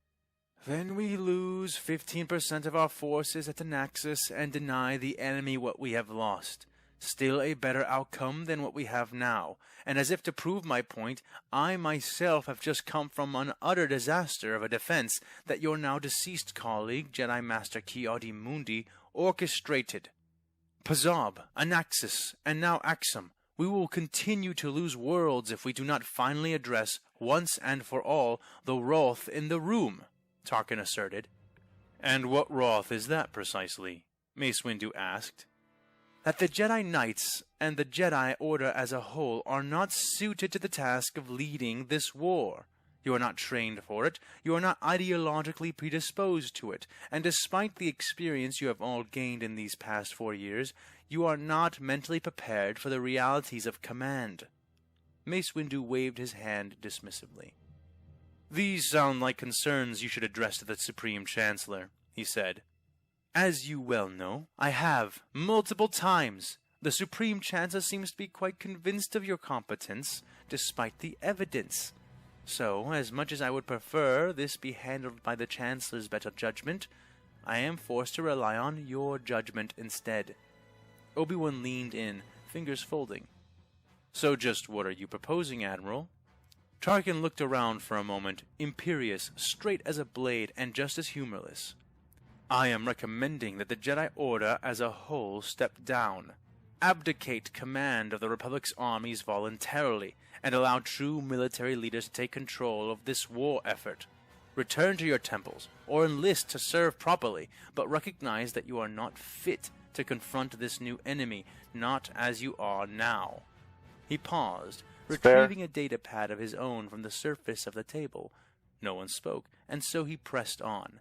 C: Then we lose 15% of our forces at Anaxis and deny the enemy what we have lost. Still a better outcome than what we have now, and as if to prove my point, I myself have just come from an utter disaster of a defense that your now deceased colleague, Jedi Master Ki-Adi-Mundi, orchestrated. Pazab, Anaxis, and now Axum, We will continue to lose worlds if we do not finally address, once and for all, the wrath in the room, Tarkin asserted. And what wrath is that precisely? Mace Windu asked. That the Jedi Knights and the Jedi Order as a whole are not suited to the task of leading this war. You are not trained for it, you are not ideologically predisposed to it, and despite the experience you have all gained in these past 4 years, you are not mentally prepared for the realities of command. Mace Windu waved his hand dismissively. These sound like concerns you should address to the Supreme Chancellor, he said. As you well know, I have, multiple times. The Supreme Chancellor seems to be quite convinced of your competence, despite the evidence. So, as much as I would prefer this be handled by the Chancellor's better judgment, I am forced to rely on your judgment instead. Obi-Wan leaned in, fingers folding. So just what are you proposing, Admiral? Tarkin looked around for a moment, imperious, straight as a blade, and just as humorless. I am recommending that the Jedi Order as a whole step down, abdicate command of the Republic's armies voluntarily, and allow true military leaders to take control of this war effort. Return to your temples, or enlist to serve properly, but recognize that you are not fit to confront this new enemy, not as you are now. He paused, retrieving a data pad of his own from the surface of the table. No one spoke, and so he pressed on.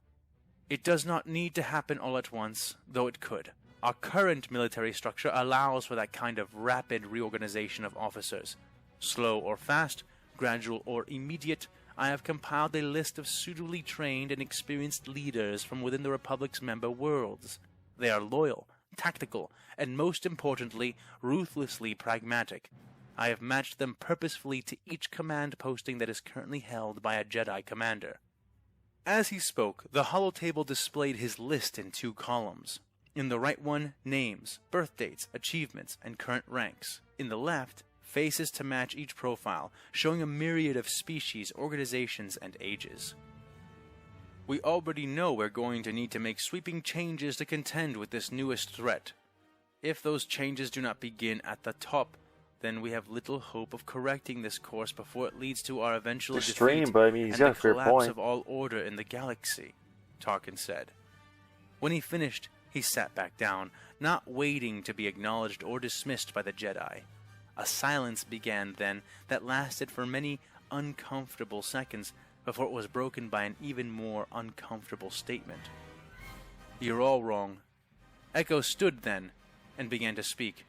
C: It does not need to happen all at once, though it could. Our current military structure allows for that kind of rapid reorganization of officers. Slow or fast, gradual or immediate, I have compiled a list of suitably trained and experienced leaders from within the Republic's member worlds. They are loyal, tactical, and most importantly, ruthlessly pragmatic. I have matched them purposefully to each command posting that is currently held by a Jedi commander. As he spoke, the holotable displayed his list in 2 columns. In the right one, names, birth dates, achievements, and current ranks. In the left, faces to match each profile, showing a myriad of species, organizations, and ages. We already know we're going to need to make sweeping changes to contend with this newest threat. If those changes do not begin at the top, then we have little hope of correcting this course before it leads to our eventual defeat
A: but I mean, he's
C: and
A: got
C: the
A: a fair
C: collapse
A: point.
C: of all order in the galaxy, Tarkin said. When he finished, he sat back down, not waiting to be acknowledged or dismissed by the Jedi. A silence began then that lasted for many uncomfortable seconds before it was broken by an even more uncomfortable statement. You're all wrong. Echo stood then and began to speak.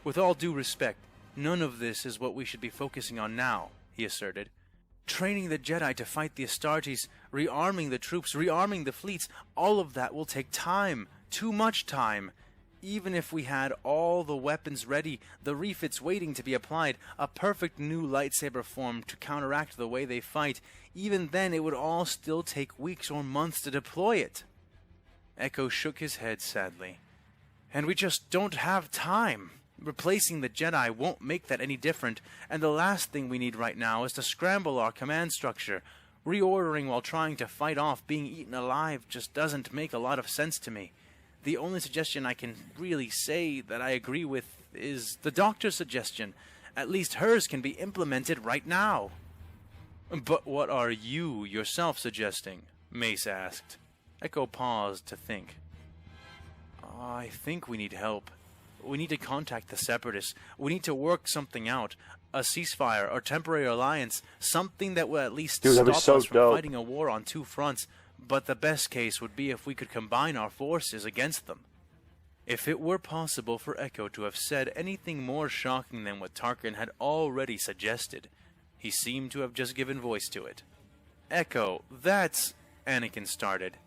C: With all due respect, none of this is what we should be focusing on now, he asserted. Training the Jedi to fight the Astartes, rearming the troops, rearming the fleets, all of that will take time, too much time. Even if we had all the weapons ready, the refits waiting to be applied, a perfect new lightsaber form to counteract the way they fight, even then it would all still take weeks or months to deploy it. Echo shook his head sadly. And we just don't have time. Replacing the Jedi won't make that any different, and the last thing we need right now is to scramble our command structure. Reordering while trying to fight off being eaten alive just doesn't make a lot of sense to me. The only suggestion I can really say that I agree with is the doctor's suggestion. At least hers can be implemented right now. But what are you yourself suggesting? Mace asked. Echo paused to think. I think we need help. We need to contact the Separatists. We need to work something out. A ceasefire or temporary alliance. Something that will at least stop us from fighting a war on 2 fronts. But the best case would be if we could combine our forces against them. If it were possible for Echo to have said anything more shocking than what Tarkin had already suggested, he seemed to have just given voice to it. Echo, that's... Anakin started.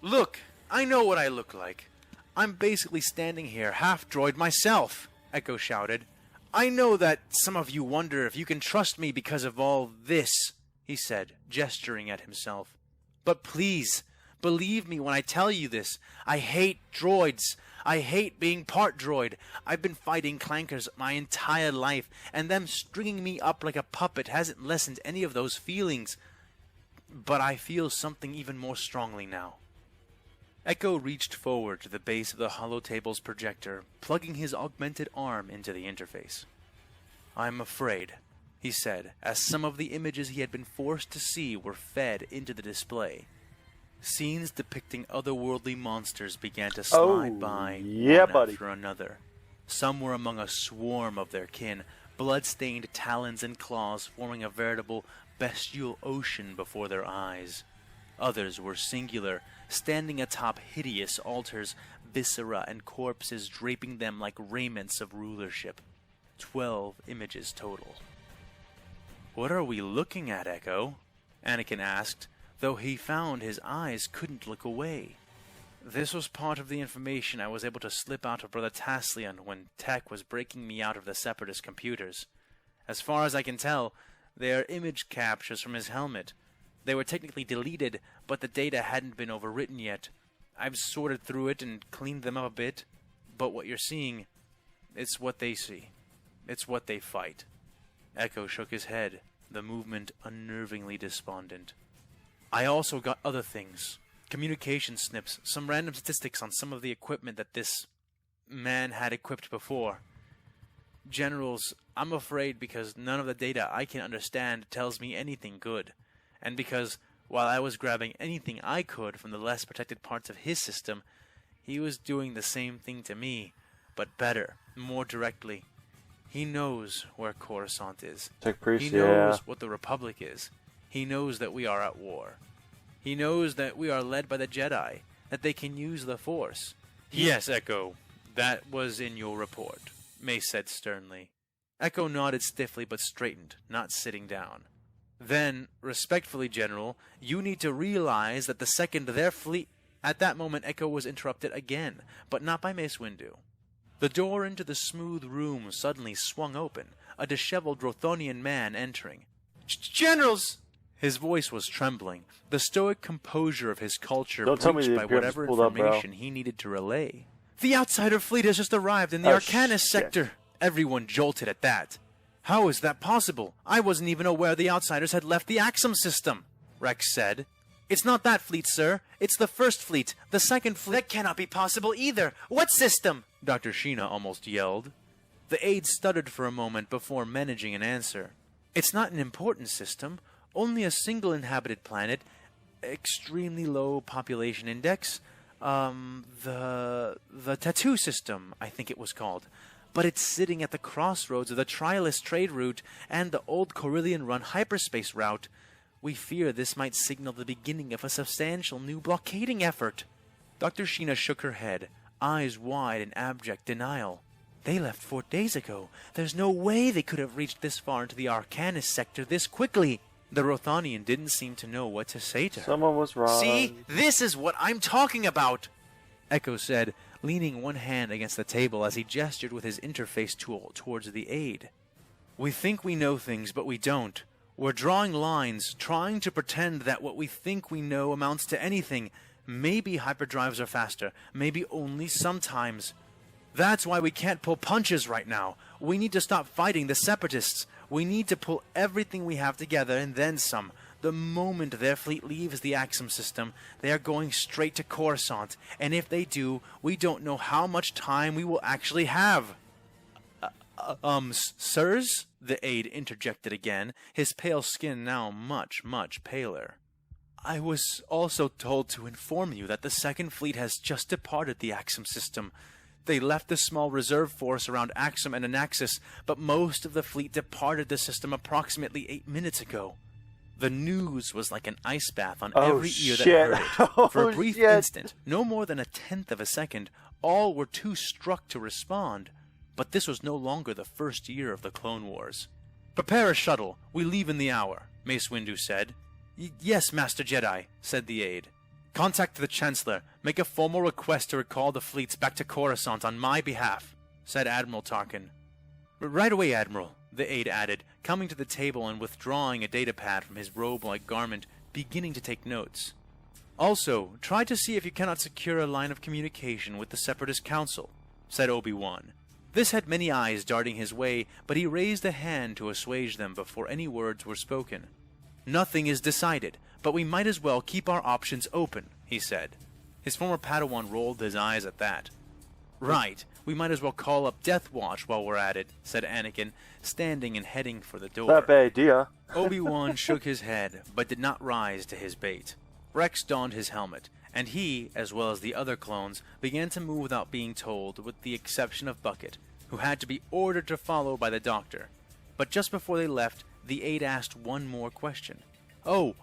C: Look, I know what I look like. I'm basically standing here, half-droid myself, Echo shouted. I know that some of you wonder if you can trust me because of all this, he said, gesturing at himself. But please, believe me when I tell you this. I hate droids. I hate being part droid. I've been fighting clankers my entire life, and them stringing me up like a puppet hasn't lessened any of those feelings. But I feel something even more strongly now. Echo reached forward to the base of the holotable's projector, plugging his augmented arm into the interface. "I'm afraid," he said, as some of the images he had been forced to see were fed into the display. Scenes depicting otherworldly monsters began to slide by
A: yeah,
C: one
A: buddy.
C: after another. Some were among a swarm of their kin, blood-stained talons and claws forming a veritable bestial ocean before their eyes. Others were singular, standing atop hideous altars, viscera and corpses draping them like raiments of rulership. 12 images total. "What are we looking at, Echo?" Anakin asked, though he found his eyes couldn't look away. "This was part of the information I was able to slip out of Brother Taslian when Tech was breaking me out of the Separatist computers. As far as I can tell, they are image captures from his helmet. They were technically deleted, but the data hadn't been overwritten yet. I've sorted through it and cleaned them up a bit, but what you're seeing, it's what they see. It's what they fight." Echo shook his head, the movement unnervingly despondent. "I also got other things. Communication snips, some random statistics on some of the equipment that this man had equipped before. Generals, I'm afraid because none of the data I can understand tells me anything good, and because, while I was grabbing anything I could from the less protected parts of his system, he was doing the same thing to me, but better, more directly. He knows where Coruscant is.
A: Tech priest,
C: He knows what the Republic is. He knows that we are at war. He knows that we are led by the Jedi, that they can use the Force." "Yes, Echo, that was in your report," Mace said sternly. Echo nodded stiffly but straightened, not sitting down. "Then, respectfully, General, you need to realize that the second their fleet—" At that moment, Echo was interrupted again, but not by Mace Windu. The door into the smooth room suddenly swung open, a disheveled Rothonian man entering. "Generals!" His voice was trembling, the stoic composure of his culture
A: Don't tell me
C: breached
A: the
C: by
A: Imperium
C: whatever
A: just pulled up, bro.
C: information he needed to relay. "The outsider fleet has just arrived in the
A: Oh,
C: Arcanus
A: shit.
C: sector." Everyone jolted at that. "How is that possible? I wasn't even aware the outsiders had left the Axum system," Rex said. "It's not that fleet, sir. It's the first fleet. The second fleet—" "That cannot be possible either. What system?" Dr. Sheena almost yelled. The aide stuttered for a moment before managing an answer. "It's not an important system. Only a single inhabited planet. Extremely low population index. The Tattoo system, I think it was called. But it's sitting at the crossroads of the Trialist trade route and the old Corellian-run hyperspace route. We fear this might signal the beginning of a substantial new blockading effort." Dr. Sheena shook her head, eyes wide in abject denial. "They left 4 days ago. There's no way they could have reached this far into the Arcanus sector this quickly." The Rothanian didn't seem to know what to say to her.
A: Someone was wrong.
C: "See? This is what I'm talking about," Echo said, leaning one hand against the table as he gestured with his interface tool towards the aide. "We think we know things, but we don't. We're drawing lines, trying to pretend that what we think we know amounts to anything. Maybe hyperdrives are faster, maybe only sometimes. That's why we can't pull punches right now. We need to stop fighting the Separatists. We need to pull everything we have together and then some. The moment their fleet leaves the Axum system, they are going straight to Coruscant, and if they do, we don't know how much time we will actually have." Sirs?" the aide interjected again, his pale skin now much, much paler. "I was also told to inform you that the Second Fleet has just departed the Axum system. They left the small reserve force around Axum and Anaxis, but most of the fleet departed the system approximately 8 minutes ago." The news was like an ice bath on every ear that heard it. For a brief instant, no more than 1/10 of a second, all were too struck to respond. But this was no longer the first year of the Clone Wars. "Prepare a shuttle. We leave in the hour," Mace Windu said. "Yes, Master Jedi," said the aide. "Contact the Chancellor. Make a formal request to recall the fleets back to Coruscant on my behalf," said Admiral Tarkin. "Right away, Admiral," the aide added, coming to the table and withdrawing a datapad from his robe-like garment, beginning to take notes. "Also, try to see if you cannot secure a line of communication with the Separatist Council," said Obi-Wan. This had many eyes darting his way, but he raised a hand to assuage them before any words were spoken. "Nothing is decided, but we might as well keep our options open," he said. His former Padawan rolled his eyes at that. Right, we might as well call up Death Watch while we're at it, said Anakin, standing and heading for the door.
A: Not a bad idea.
C: Obi-Wan shook his head, but did not rise to his bait. Rex donned his helmet, and he, as well as the other clones, began to move without being told, with the exception of Bucket, who had to be ordered to follow by the Doctor. But just before they left, the aide asked one more question. "Oh,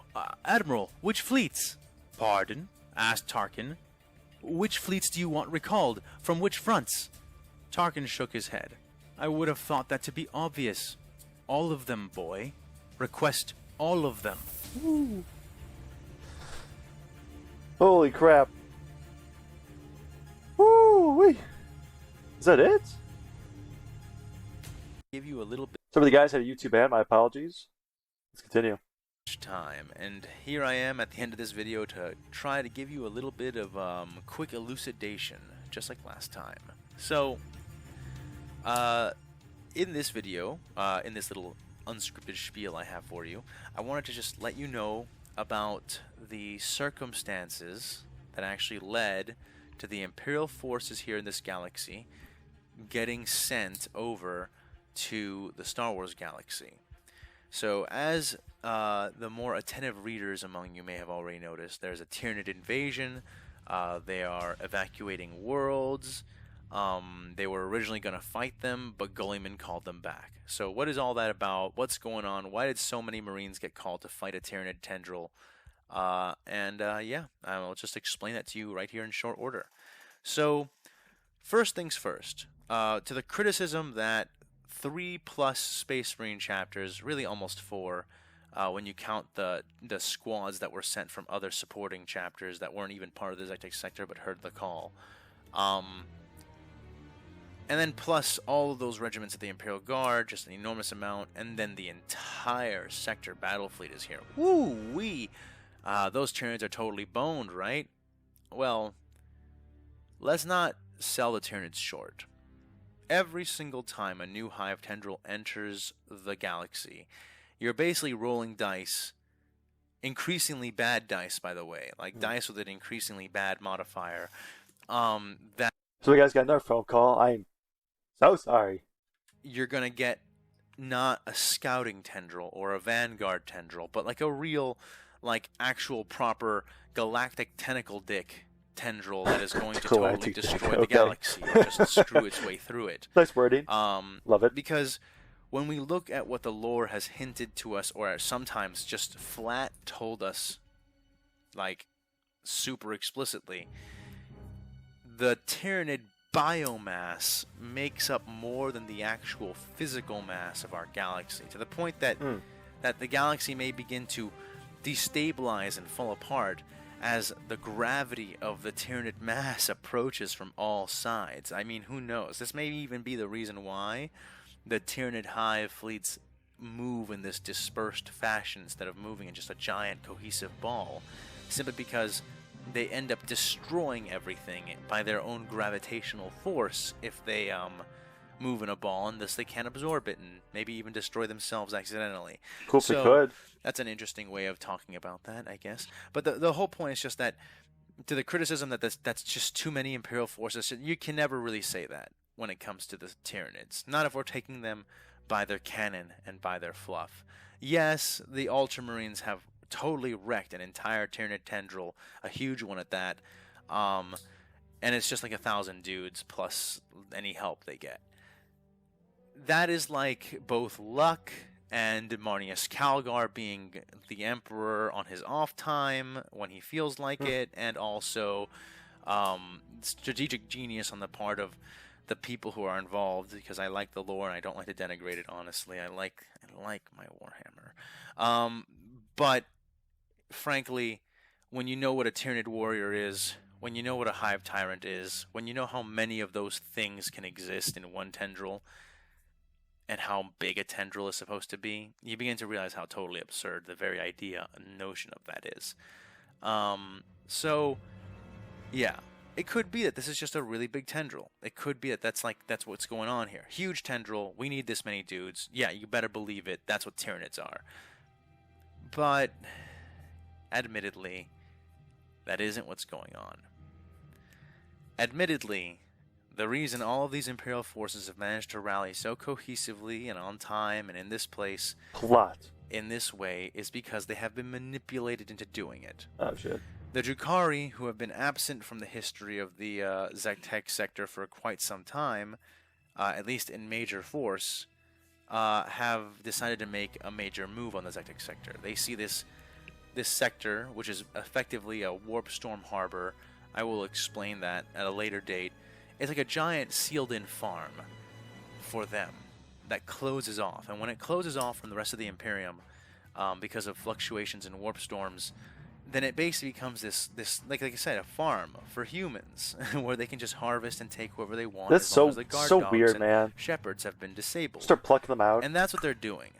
C: Admiral, which fleets?" "Pardon?" asked Tarkin. "Which fleets do you want recalled? From which fronts?" Tarkin shook his head. "I would have thought that to be obvious. All of them, boy. Request all of them."
A: Woo. Holy crap. Woo-wee. Is that it?
C: Give you a little bit
A: Some of the guys had a YouTube ban. My apologies. Let's continue.
C: of time, and here I am at the end of this video to try to give you a little bit of quick elucidation, just like last time. So, in this video, in this little unscripted spiel I have for you, I wanted to just let you know about the circumstances that actually led to the Imperial forces here in this galaxy getting sent over to the Star Wars galaxy. So, as the more attentive readers among you may have already noticed, there's a Tyranid invasion. They are evacuating worlds. They were originally going to fight them, but Gulliman called them back. So what is all that about? What's going on? Why did so many Marines get called to fight a Tyranid tendril? Yeah, I'll just explain that to you right here in short order. So, first things first. To the criticism that 3+ Space Marine chapters, really almost 4, when you count the squads that were sent from other supporting chapters that weren't even part of the Zetek sector but heard the call. And then plus all of those regiments of the Imperial Guard, just an enormous amount, and then the entire sector battle fleet is here. Woo-wee! Those Tyranids are totally boned, right? Well, let's not sell the Tyranids short. Every single time a new Hive Tendril enters the galaxy, you're basically rolling dice, increasingly bad dice, by the way, like dice with an increasingly bad modifier. That
A: So we guys got another phone call. I'm so sorry.
C: you're gonna get not a scouting tendril or a vanguard tendril, but like a real, like actual proper galactic tentacle dick tendril that is going to totally
A: Galactic dick,
C: destroy the
A: okay.
C: galaxy or just screw its way through it.
A: Nice wording. Love it.
C: Because when we look at what the lore has hinted to us, or sometimes just flat told us, like super explicitly, the Tyranid biomass makes up more than the actual physical mass of our galaxy, to the point that that the galaxy may begin to destabilize and fall apart as the gravity of the Tyranid mass approaches from all sides. I mean, who knows? This may even be the reason why the Tyranid hive fleets move in this dispersed fashion instead of moving in just a giant cohesive ball, simply because they end up destroying everything by their own gravitational force if they move in a ball, and thus they can't absorb it and maybe even destroy themselves accidentally.
A: Cool if they could.
C: That's an interesting way of talking about that, I guess. But the whole point is just that, to the criticism that that's just too many Imperial forces, you can never really say that when it comes to the Tyranids. Not if we're taking them by their canon and by their fluff. Yes, the Ultramarines have totally wrecked an entire Tyranid tendril, a huge one at that, and it's just like 1,000 dudes plus any help they get. That is like both luck and Marnius Calgar being the Emperor on his off time when he feels like it, and also strategic genius on the part of the people who are involved, because I like the lore and I don't like to denigrate it, honestly. I like my Warhammer. But frankly, when you know what a Tyranid warrior is, when you know what a Hive Tyrant is, when you know how many of those things can exist in one tendril, and how big a tendril is supposed to be, you begin to realize how totally absurd the very idea and notion of that is. So, yeah, it could be that this is just a really big tendril. It could be that that's what's going on here. Huge tendril, we need this many dudes. Yeah, you better believe it, that's what Tyranids are. But, admittedly, that isn't what's going on. Admittedly, The reason all of these Imperial forces have managed to rally so cohesively and on time and in this place,
A: Plot.
C: in this way, is because they have been manipulated into doing it.
A: Oh, shit.
C: The Drukhari, who have been absent from the history of the Zektek sector for quite some time, at least in major force, have decided to make a major move on the Zektek sector. They see this sector, which is effectively a warp storm harbor. I will explain that at a later date. It's like a giant sealed-in farm for them that closes off. And when it closes off from the rest of the Imperium, because of fluctuations in warp storms, then it basically becomes this like I said, a farm for humans, where they can just harvest and take whoever they want.
A: That's
C: as long as the guard dogs
A: weird,
C: and
A: man.
C: shepherds have been disabled.
A: Start plucking them out.
C: And that's what they're doing.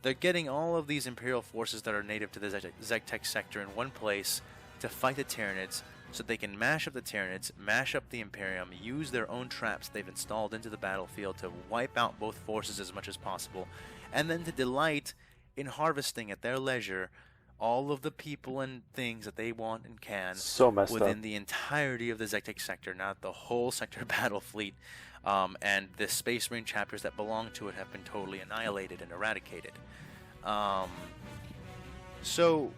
C: They're getting all of these Imperial forces that are native to the Zektek sector in one place to fight the Tyranids, so they can mash up the Tyranids, mash up the Imperium, use their own traps they've installed into the battlefield to wipe out both forces as much as possible, and then to delight in harvesting at their leisure all of the people and things that they want and can
A: So messed
C: within
A: up.
C: the entirety of the Zektek sector, not the whole sector battle fleet, and the Space Marine chapters that belong to it have been totally annihilated and eradicated. So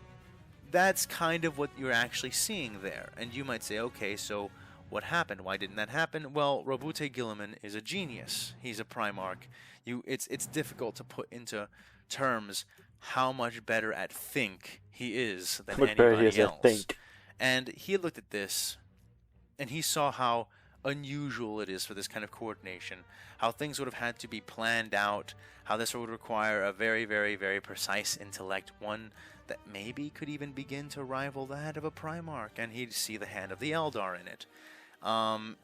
C: that's kind of what you're actually seeing there. And you might say, okay, so what happened? Why didn't that happen? Well, Roboute Guilliman is a genius. He's a Primarch. It's difficult to put into terms how much better at think he is than anybody else. And he looked at this, and he saw how unusual it is for this kind of coordination, how things would have had to be planned out, how this would require a very, very, very precise intellect, one that maybe could even begin to rival that of a Primarch, and he'd see the hand of the Eldar in it.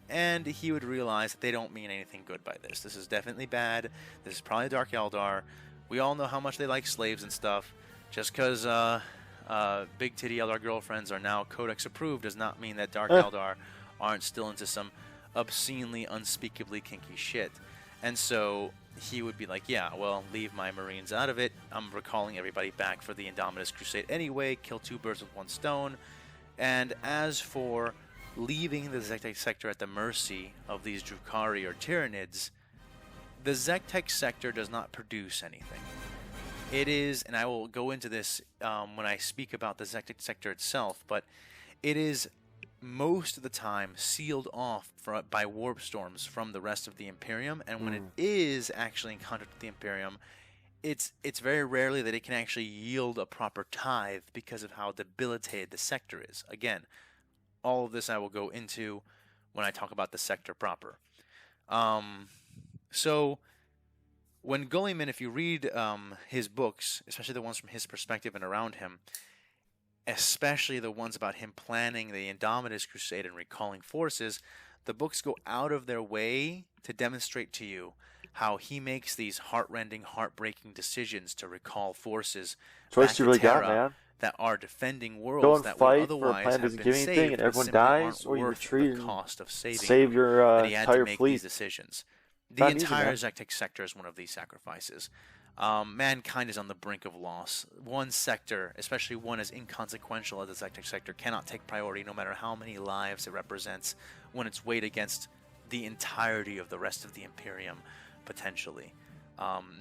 C: And he would realize that they don't mean anything good by this. This is definitely bad. This is probably Dark Eldar. We all know how much they like slaves and stuff. Just because big titty Eldar girlfriends are now Codex approved does not mean that Dark Eldar aren't still into some obscenely, unspeakably kinky shit. And so he would be like, yeah, well, leave my Marines out of it. I'm recalling everybody back for the Indomitus Crusade anyway. Kill two birds with one stone. And as for leaving the Zektek sector at the mercy of these Drukhari or Tyranids, the Zektek sector does not produce anything. It is, and I will go into this when I speak about the Zektek sector itself, but it is most of the time sealed off by warp storms from the rest of the Imperium, and when it is actually in contact with the Imperium, it's very rarely that it can actually yield a proper tithe because of how debilitated the sector is. Again, all of this I will go into when I talk about the sector proper. So when Gulliman, if you read his books, especially the ones from his perspective and around him, especially the ones about him planning the Indomitus Crusade and recalling forces, the books go out of their way to demonstrate to you how he makes these heart-rending, heartbreaking decisions to recall forces
A: Choice you really got, man.
C: that are defending worlds
A: Go and
C: that
A: fight
C: would
A: for a
C: otherwise
A: plan
C: have
A: doesn't
C: been
A: give anything
C: saved,
A: and
C: but
A: everyone
C: simply
A: dies,
C: aren't
A: or you
C: worth
A: retreat
C: the
A: and
C: cost of saving
A: save your
C: that he had
A: entire
C: to make
A: fleet.
C: these decisions. The
A: Not easy,
C: entire
A: man.
C: Zektek sector is one of these sacrifices. Mankind is on the brink of loss. One sector, especially one as inconsequential as the Zektek sector, cannot take priority no matter how many lives it represents when it's weighed against the entirety of the rest of the Imperium, potentially.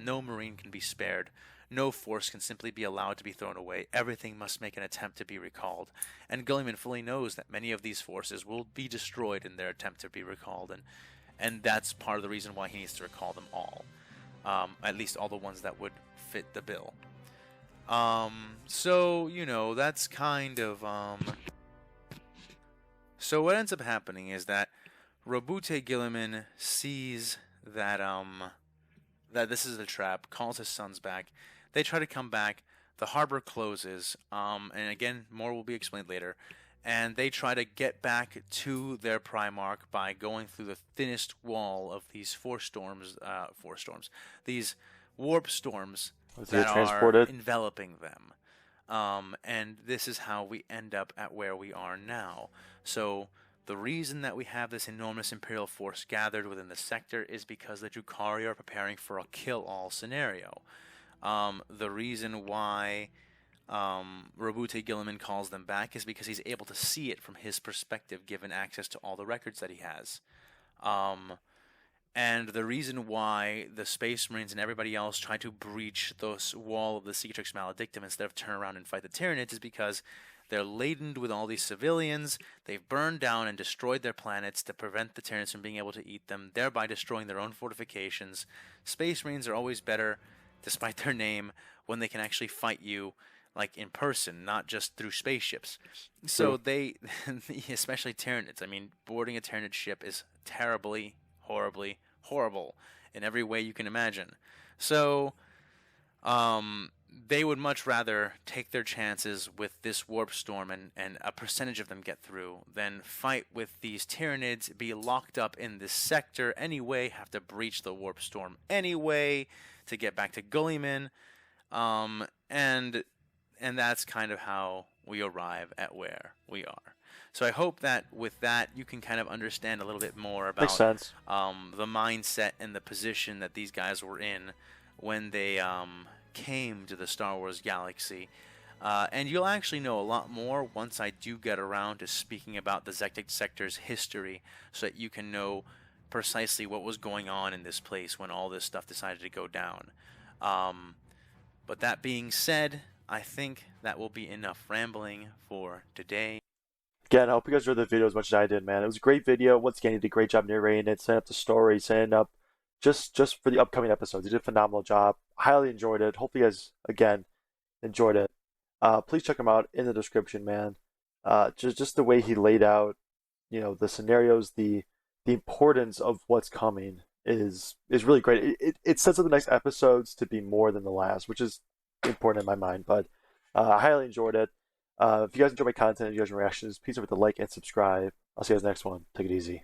C: No Marine can be spared. No force can simply be allowed to be thrown away. Everything must make an attempt to be recalled. And Gulliman fully knows that many of these forces will be destroyed in their attempt to be recalled, and that's part of the reason why he needs to recall them all. At least all the ones that would fit the bill. So, you know, that's kind of... So what ends up happening is that Roboute Guilliman sees that that this is a trap, calls his sons back. They try to come back. The harbor closes, and again, more will be explained later. And they try to get back to their Primarch by going through the thinnest wall of these these warp storms that are enveloping them. And this is how we end up at where we are now. So the reason that we have this enormous Imperial force gathered within the sector is because the Drukhari are preparing for a kill-all scenario. The reason why Roboute Guilliman calls them back is because he's able to see it from his perspective, given access to all the records that he has. And the reason why the Space Marines and everybody else try to breach this wall of the Cicatrix Maledictum instead of turn around and fight the Tyranids is because they're laden with all these civilians. They've burned down and destroyed their planets to prevent the Tyranids from being able to eat them, thereby destroying their own fortifications. Space Marines are always better, despite their name, when they can actually fight you like in person, not just through spaceships. So they, especially Tyranids, I mean, boarding a Tyranid ship is terribly, horribly horrible in every way you can imagine. So they would much rather take their chances with this warp storm and a percentage of them get through than fight with these Tyranids, be locked up in this sector anyway, have to breach the warp storm anyway to get back to Gulliman, and that's kind of how we arrive at where we are. So I hope that with that you can kind of understand a little bit more about
A: Makes sense.
C: The mindset and the position that these guys were in when they came to the Star Wars galaxy. And you'll actually know a lot more once I do get around to speaking about the Zectic Sector's history, so that you can know precisely what was going on in this place when all this stuff decided to go down. But that being said, I think that will be enough rambling for today.
A: Again, I hope you guys enjoyed the video as much as I did, man. It was a great video. Once again, he did a great job narrating it, setting up the story, setting up just for the upcoming episodes. He did a phenomenal job. Highly enjoyed it. Hopefully you guys, again, enjoyed it. Please check him out in the description, man. Just the way he laid out, the scenarios, the importance of what's coming is really great. It sets up the next episodes to be more than the last, which is important in my mind. But I highly enjoyed it. If you guys enjoy my content, if you guys have reactions, please don't forget to like and subscribe. I'll see you guys next one. Take it easy.